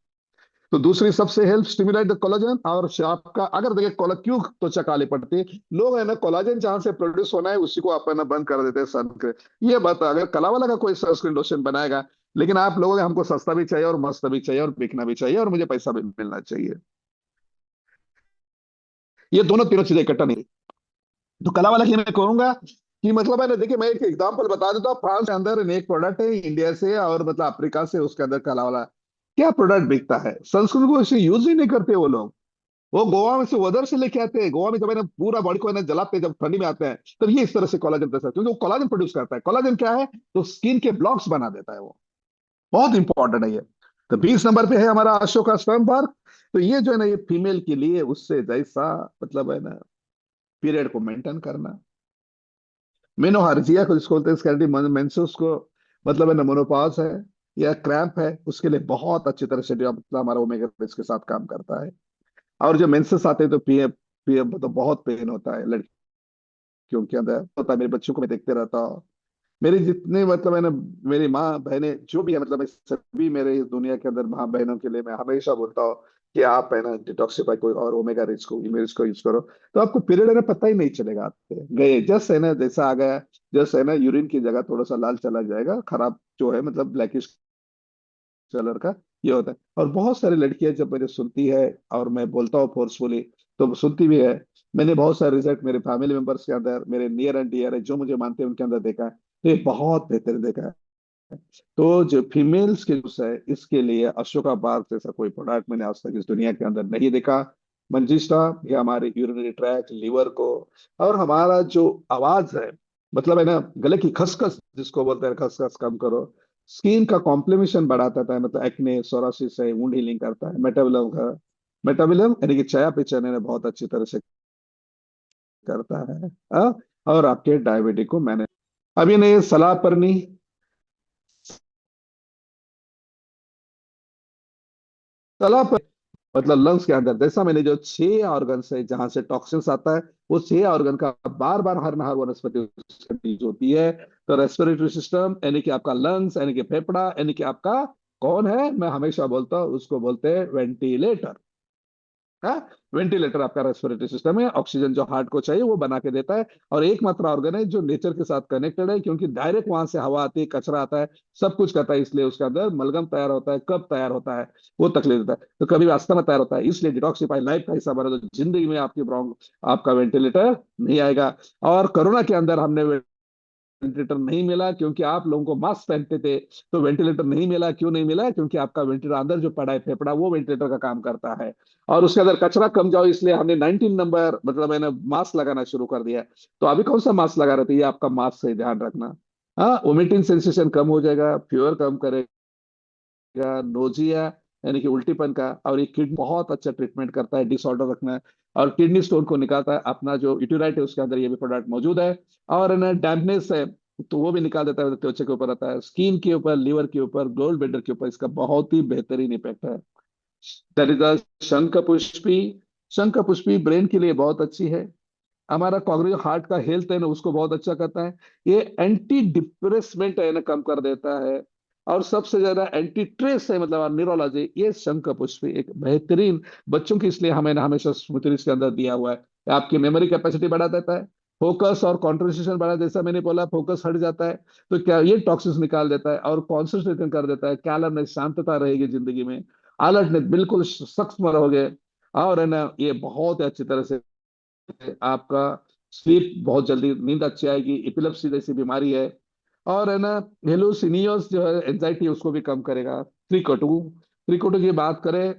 तो दूसरी सबसे हेल्प स्टिमुलेट द कोलाजन। और आपका अगर देखिए क्यों त्वचा काली पड़ती है, लोग है ना कोलाजन जहां से प्रोड्यूस होना है उसी को आप है ना बंद कर देते हैं सनस्क्रीन। ये बता, अगर कला वाला का कोई सनस्क्रीन लोशन बनाएगा, लेकिन आप लोगों ने, हमको सस्ता भी चाहिए और मस्त भी चाहिए और बिकना भी चाहिए और मुझे पैसा भी मिलना चाहिए, ये दोनों तीनों चीजें इकट्ठा नहीं। तो कला वाला की मैं कहूंगा कि मतलब है ना, देखिए मैं एक एग्जांपल बता देता हूँ। फ्रांस के अंदर एक प्रोडक्ट है, इंडिया से और मतलब अफ्रीका से, उसके अंदर कला वाला क्या प्रोडक्ट बिकता है, संस्कृत को इसे यूज ही नहीं करते वो लोग। वो गोवा में से उधर से लेके आते हैं, गोवा में जब है ना पूरा बॉडी को है ना जलाते हैं, जब ठंडी में आते हैं, तब ये इस तरह से कोलाजन प्रेस, क्योंकि वो कोलाजन प्रोड्यूस करता है। कोलाजन क्या है, तो स्किन के ब्लॉक्स बना देता है वो, बहुत इंपॉर्टेंट है ये। तो 20 नंबर पे है हमारा अशोका स्वयंवर। तो ये जो है ना ये फीमेल के लिए उससे जैसा मतलब है ना पीरियड को मेंटेन करना, मेनोहार्जिया को जिसको बोलते हैं, स्कैल्टी मेंसेस को, मतलब है ना मोनोपॉज है या क्रैम्प है, उसके लिए बहुत अच्छी तरह से जो मतलब हमारा ओमेगा के साथ काम करता है। और जो मेंसेस आते हैं तो पी पी तो बहुत पेन होता है लड़कियों के अंदर होता है। मेरे बच्चों को मैं देखते रहता हूँ, मेरी जितने मतलब है ना, मेरी माँ बहनें जो भी है, मतलब मैं सभी मेरे इस दुनिया के अंदर माँ बहनों के लिए मैं हमेशा बोलता हूँ कि आप है ना डिटॉक्सिफाई कोई और ओमेगा रिच को, इमेज को यूज करो, तो आपको पीरियड है ना पता ही नहीं चलेगा, आपके गए जस्ट है ना जैसा आ गया, जस्ट है ना यूरिन की जगह थोड़ा सा लाल चला जाएगा, खराब जो है मतलब ब्लैकिश कलर का ये होता है। और बहुत सारी लड़कियां जब मुझे सुनती है, और मैं बोलता हूँ फोर्सफुली, तो सुनती भी है। मैंने बहुत सारे रिजल्ट मेरे फैमिली मेंबर्स के अंदर, मेरे नियर एंड डियर है जो मुझे मानते हैं उनके अंदर देखा है, तो ये बहुत बेहतर देखा है। तो जो फीमेल्स के है, इसके लिए अशोका बार जैसा कोई प्रोडक्ट मैंने आज तक इस दुनिया के अंदर नहीं देखा। मंजिष्ठा, ये हमारे यूरिनरी ट्रैक, लीवर को, और हमारा जो आवाज है, मतलब है ना, गले की खसखस जिसको बोलते हैं, खसखस कम करो। स्किन का कॉम्प्लेमेशन बढ़ाता है, मतलब एक्ने, सोरासिस है, वुंड हीलिंग करता है। मेटाबॉलिज्म का, मेटाबॉलिज्म यानी कि चयापचय ने बहुत अच्छी तरह से करता है। और आपके डायबिटिक को मैनेज। अब ये नहीं सलाह पर नहीं, सलाह पर मतलब लंग्स के अंदर, जैसा मैंने जो 6 ऑर्गन है जहां से टॉक्सिन्स आता है, वो 6 ऑर्गन का बार बार हर नहर वनस्पति उसकी यूज होती है। तो रेस्पिरेटरी सिस्टम यानी कि आपका लंग्स, यानी कि फेफड़ा, यानी कि आपका कौन है, मैं हमेशा बोलता हूँ उसको बोलते हैं वेंटिलेटर। हाँ, वेंटिलेटर आपका रेस्पिरेटरी सिस्टम है, ऑक्सीजन जो हार्ट को चाहिए वो बना के देता है। और एकमात्र ऑर्गन है जो नेचर के साथ कनेक्टेड है, क्योंकि डायरेक्ट वहां से हवा आती है, कचरा आता है, सब कुछ करता है, इसलिए उसके अंदर मलगम तैयार होता है। कब तैयार होता है, वो तकलीफ देता है। तो कभी रास्ता में तैयार होता है, इसलिए डिटॉक्सिफाई लाइफ का हिस्सा बना, तो जिंदगी में आपकी ब्रोंक, आपका वेंटिलेटर नहीं आएगा। और कोरोना के अंदर हमने वेंटिलेटर नहीं मिला क्योंकि आप लोगों को मास्क पहनते थे। तो वेंटिलेटर नहीं मिला, क्यों नहीं मिला, क्योंकि आपका वेंटिलेटर अंदर जो पड़ा है फेफड़ा, वो वेंटिलेटर का काम करता है। और उसके अंदर कचरा कम जाओ, इसलिए हमने 19 नंबर, मतलब मैंने मास्क लगाना शुरू कर दिया। तो अभी कौन सा मास्क लगा रहे थे, ये आपका मास्क से ध्यान रखना। हाँ, वोमिटिंग सेंसेशन कम हो जाएगा, फीवर कम करेगा, नोजिया यानी कि उल्टीपन का। और ये किडनी बहुत अच्छा ट्रीटमेंट करता है, डिसऑर्डर रखना है, और किडनी स्टोन को निकालता है। अपना जो यूटिराइट है उसके अंदर ये भी प्रोडक्ट मौजूद है। और ना डैम्पनेस है, तो वो भी निकाल देता है, त्वचा के ऊपर आता है, स्किन के ऊपर, लीवर के ऊपर, गोल्ड बेडर के ऊपर इसका बहुत ही बेहतरीन इफेक्ट है। दैट इज द शंख पुष्पी। शंख पुष्पी ब्रेन के लिए बहुत अच्छी है। हमारा कॉग्निटिव हार्ट का हेल्थ है ना, उसको बहुत अच्छा करता है। ये एंटी डिप्रेसमेंट है ना, कम कर देता है। और सबसे ज्यादा एंटी ट्रेस है, मतलब न्यूरोलॉजी, ये शंख पुष्पी एक बेहतरीन बच्चों की, इसलिए हमें ना हमेशा स्मृति इसके अंदर दिया हुआ है। ये आपकी मेमोरी कैपेसिटी बढ़ा देता है, फोकस और कॉन्सेंट्रेशन बढ़ा, जैसा मैंने बोला फोकस हट जाता है, तो क्या ये टॉक्सिन्स निकाल देता है और कॉन्सेंट्रेशन कर देता है, कैलमनेस, शांतता रहेगी जिंदगी में, अलर्टनेस, बिल्कुल सख्त में रहोगे। और है ना, ये बहुत अच्छी तरह से आपका स्लीप, बहुत जल्दी नींद अच्छी आएगी। एपिलेप्सी जैसी बीमारी है, और है ना, हेलुसिनियस जो है एंजाइटी, उसको भी कम करेगा। त्रिकटु, त्रिकटु की बात करें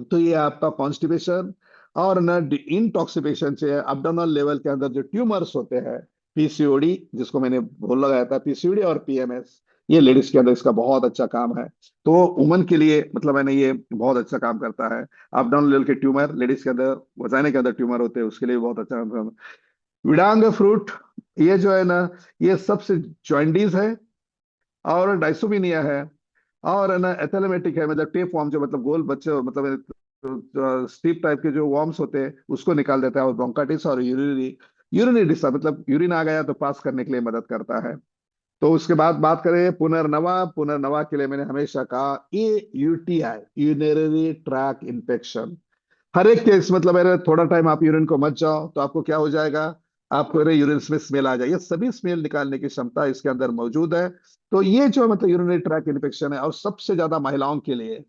तो ये आपका कॉन्स्टिपेशन और ना इंटॉक्सिपेशन से, अब्डोमिनल लेवल के अंदर जो ट्यूमर्स होते हैं, पीसीओडी जिसको मैंने बोल लगाया था, पीसीओडी और पीएमएस, ये लेडीज के अंदर इसका बहुत अच्छा काम है। तो वुमन के लिए मतलब मैंने ये बहुत अच्छा काम करता है। अब्डोमिनल लेवल के ट्यूमर, लेडीज के अंदर वजाइना के अंदर ट्यूमर होते हैं, उसके लिए भी बहुत अच्छा काम है। विडांग फ्रूट, ये जो है ना, ये सबसे जॉइंडिस है, और डाइसोमिनिया है, और है ना एथेलेमेटिक है, मतलब टेप वॉर्म, जो मतलब गोल बच्चे, मतलब स्टीप टाइप के जो वॉर्म्स होते हैं उसको निकाल देता है। और ब्रोंकाइटिस और यूरिनरी, यूरिनरी डिस्चार्ज, मतलब यूरिन आ गया तो पास करने के लिए मदद करता है। तो उसके बाद बात करें पुनर्नवा, पुनर्नवा के लिए मैंने हमेशा कहा, ये यूटीआई, यूरिनरी ट्रैक इन्फेक्शन, हर एक केस, मतलब अगर थोड़ा टाइम आप यूरिन को मत जाओ तो आपको क्या हो जाएगा, आपको अरे यूरिन में स्मेल आ जाएगी, सभी स्मेल निकालने की क्षमता इसके अंदर मौजूद है। तो ये जो मतलब यूरिनरी ट्रैक इन्फेक्शन है, और सबसे ज्यादा महिलाओं के लिए,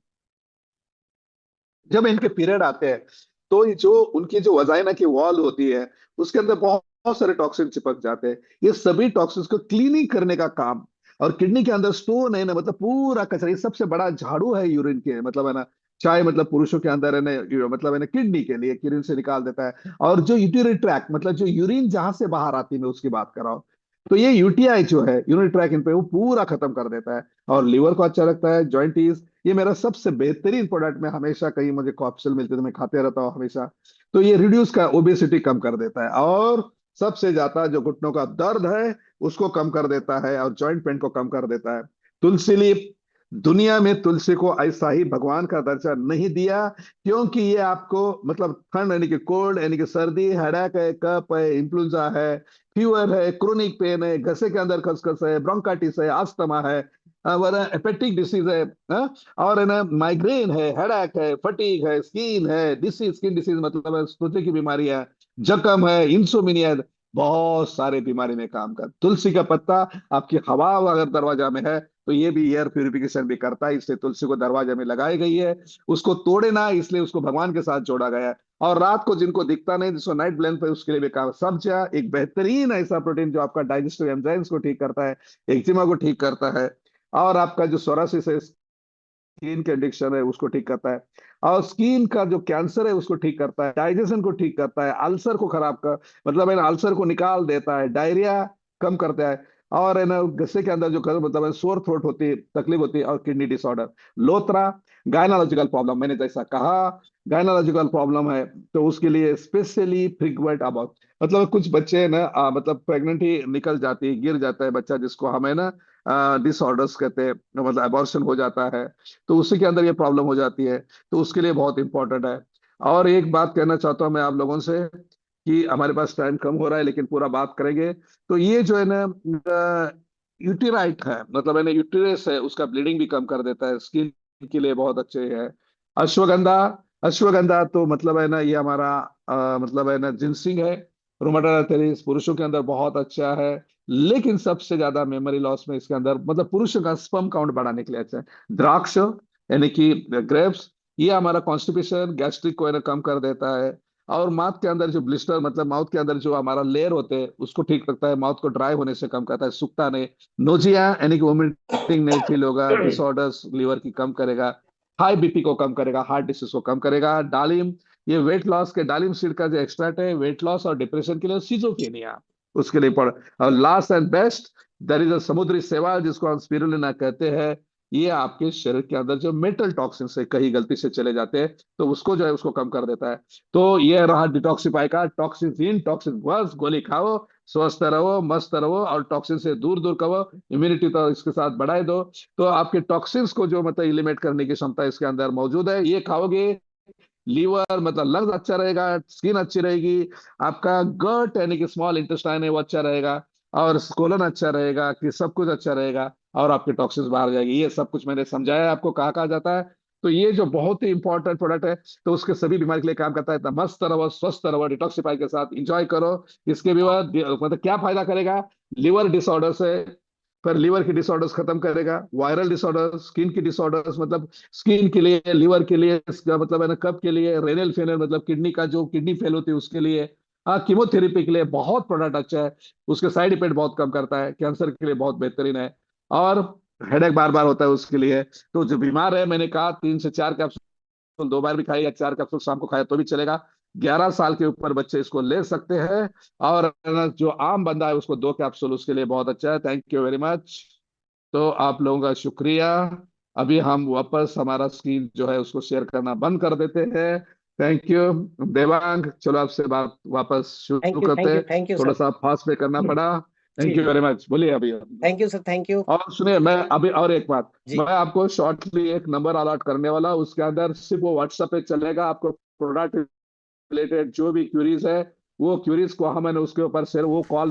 जब इनके पीरियड आते हैं, तो ये जो उनकी जो वजाइना की वॉल होती है, उसके अंदर बहुत बहुत सारे टॉक्सिन चिपक जाते हैं। ये सभी टॉक्सिन्स को क्लीनिंग करने का काम, और किडनी के अंदर स्टोन है ना, मतलब पूरा कचरा, ये सबसे बड़ा झाड़ू है यूरिन के, मतलब है ना, चाहे मतलब पुरुषों के अंदर है ना, मतलब है ना, किडनी के लिए यूरिन से निकाल देता है। और जो यूटिलिटी ट्रैक, मतलब जो यूरिन जहां से बाहर आती है, मैं उसकी बात कर रहा हूँ, तो ये यूटीआई जो है, यूरिन ट्रैक इन पे वो पूरा खत्म कर देता है। और लीवर को अच्छा रखता है, जॉइंटीज, ये मेरा सबसे बेहतरीन प्रोडक्ट, मैं हमेशा कहीं मुझे कॉप्सल मिलते तो मैं खाते रहता हूँ हमेशा। तो ये रिड्यूस का ओबेसिटी कम कर देता है, और सबसे ज्यादा जो घुटनों का दर्द है उसको कम कर देता है, और जॉइंट पेन को कम कर देता है। तुलसी लीफ, दुनिया में तुलसी को ऐसा ही भगवान का दर्जा नहीं दिया, क्योंकि ये आपको मतलब ठंड यानी कि कोल्ड, यानी कि सर्दी, हेडेक है, कफ है, इन्फ्लुएंजा है, फीवर है, क्रोनिक पेन है, घसे के अंदर खसखस है, ब्रोंकाइटिस है, अस्थमा है, वरना हेपेटिक डिसीज है, हाँ? और है ना माइग्रेन है, हेडेक है, फटीग है, स्किन है डिसीज, स्किन डिसीज मतलब है त्वचा की बीमारी है, जख्म है, इंसोमिनिया है, बहुत सारे बीमारी में काम कर तुलसी का पत्ता। आपकी हवा अगर दरवाजा में है तो ये भी एयर प्यूरिफिकेशन भी करता है, इसलिए तुलसी को दरवाजा में लगाई गई है। उसको तोड़े ना, इसलिए उसको भगवान के साथ जोड़ा गया है। और रात को जिनको दिखता नहीं, जिसको नाइट ब्लेंड पे, उसके लिए भी काम, सब्जियां एक बेहतरीन ऐसा प्रोटीन जो आपका डाइजेस्टिव एंजाइम्स को ठीक करता है, एक्जिमा को ठीक करता है, और आपका जो सोरासिस है स्किन के एडिक्शन है उसको ठीक करता है, और स्किन का जो कैंसर है उसको ठीक करता है, डाइजेशन को ठीक करता है, अल्सर को खराब कर मतलब है ना अल्सर को निकाल देता है, डायरिया कम करता है, और है ना गस्से के अंदर जो मतलब सोर थ्रोट होती है, तकलीफ होती है, और किडनी डिसऑर्डर। लोथरा, गायनालॉजिकल प्रॉब्लम, मैंने जैसा कहा गायनालॉजिकल प्रॉब्लम है तो उसके लिए स्पेशली फ्रीक्वेंट अबाउट, मतलब कुछ बच्चे है ना मतलब प्रेगनेंट ही निकल जाती है, गिर जाता है बच्चा, जिसको हम है ना डिसऑर्डर्स कहते हैं, मतलब अबॉर्शन हो जाता है, तो उसी के अंदर ये प्रॉब्लम हो जाती है, तो उसके लिए बहुत इंपॉर्टेंट है। और एक बात कहना चाहता हूँ मैं आप लोगों से कि हमारे पास टाइम कम हो रहा है लेकिन पूरा बात करेंगे, तो ये जो है ना यूटीराइट है, मतलब है ना यूटेरस है, उसका ब्लीडिंग भी कम कर देता है, स्किन के लिए बहुत अच्छे है। अश्वगंधा, अश्वगंधा तो मतलब है ना ये हमारा मतलब है ना जिनसिंग है, रोमेटॉइड आर्थराइटिस पुरुषों के अंदर बहुत अच्छा है, लेकिन सबसे ज्यादा मेमोरी लॉस में इसके अंदर मतलब पुरुषों का स्पर्म काउंट बढ़ाने के लिए अच्छा है। द्राक्ष यानी कि ग्रेप्स, ये हमारा कॉन्स्टिपेशन गैस्ट्रिक को है ना कम कर देता है, और माउथ के अंदर जो ब्लिस्टर मतलब माउथ के अंदर जो हमारा लेयर होते हैं उसको ठीक रखता है, माउथ को ड्राई होने से कम करता है, सूखता नहीं। नोजिया यानी कि वोमिटिंग नहीं फील होगा, डिसऑर्डर्स लीवर की कम करेगा, हाई बीपी को कम करेगा, हार्ट डिसीज को कम करेगा। डालिम, ये वेट लॉस के डालिम सीड का जो एक्सट्रैक्ट है वेट लॉस और डिप्रेशन के लिए, सीजोफ्रेनिया उसके लिए पड़। और last and best, there is a समुद्री शैवाल जिसको हम स्पिरुलिना कहते हैं, ये आपके शरीर के अंदर जो मेटल टॉक्सिन से कहीं गलती से चले जाते हैं तो उसको जो है उसको कम कर देता है। तो ये रहा डिटॉक्सिफाई का, टॉक्सिन इन टॉक्सिन बस गोली खाओ, स्वस्थ रहो मस्त रहो, और टॉक्सिन से दूर दूर करो, इम्यूनिटी तो इसके साथ बढ़ाए दो, तो आपके टॉक्सिन्स को जो मतलब एलिमिनेट करने की क्षमता इसके अंदर मौजूद है। ये खाओगे लीवर मतलब लंग्स अच्छा रहेगा, स्किन अच्छी रहेगी, आपका गट यानी कि स्मॉल इंटेस्टाइन है वो अच्छा रहेगा, और कोलन अच्छा रहेगा, कि सब कुछ अच्छा रहेगा, और आपके टॉक्सिन्स बाहर जाएगी। ये सब कुछ मैंने समझाया आपको कहा कहा जाता है। तो ये जो बहुत ही इंपॉर्टेंट प्रोडक्ट है, तो उसके सभी बीमारी के लिए काम करता है, तो मस्त रहो स्वस्थ रहो डिटॉक्सिफाई के साथ एंजॉय करो। इसके भी बाद मतलब क्या फायदा करेगा, लिवर डिसऑर्डर से, फिर लीवर की डिसऑर्डर्स खत्म करेगा, वायरल डिसऑर्डर, स्किन की डिसऑर्डर्स मतलब स्किन के लिए, लिवर के लिए, इसका मतलब है ना कफ के लिए, रेनल फेलियर मतलब किडनी का जो किडनी फेल होती है उसके लिए, हाँ कीमोथेरेपी के लिए बहुत प्रोडक्ट अच्छा है, उसके साइड इफेक्ट बहुत कम करता है, कैंसर के लिए बहुत बेहतरीन है, और हेडेक बार बार होता है उसके लिए। तो जो बीमार है मैंने कहा 3 से 4 कैप्सूल 2 बार भी खाए या 4 कैप्सूल शाम को खाए तो भी चलेगा। 11 साल के ऊपर बच्चे इसको ले सकते हैं, और जो आम बंदा है उसको 2 कैप्सूल उसके लिए बहुत अच्छा है। Thank you very much. तो आप लोगों का शुक्रिया। अभी हम वापस हमारा स्क्रीन जो है उसको शेयर करना बंद कर देते हैं। Thank you. देवांग चलो आपसे बात वापस शुरू थैंक यू, करते थैंक यू, हैं। थैंक यू थोड़ा सर। सा फास्ट पे करना पड़ा। जी थैंक यू जी। वेरी मच, बोलिए अभी। Thank you sir, thank you. और सुनिए मैं अभी और एक बात, जी मैं आपको शॉर्टली एक नंबर अलॉट करने वाला हूं, उसके अंदर सिर्फ वो व्हाट्सएप पे चलेगा, आपको प्रोडक्ट रिलेटेड जो भी क्यूरीज है वो क्यूरीज को हम है ना उसके ऊपर शेयर वो कॉल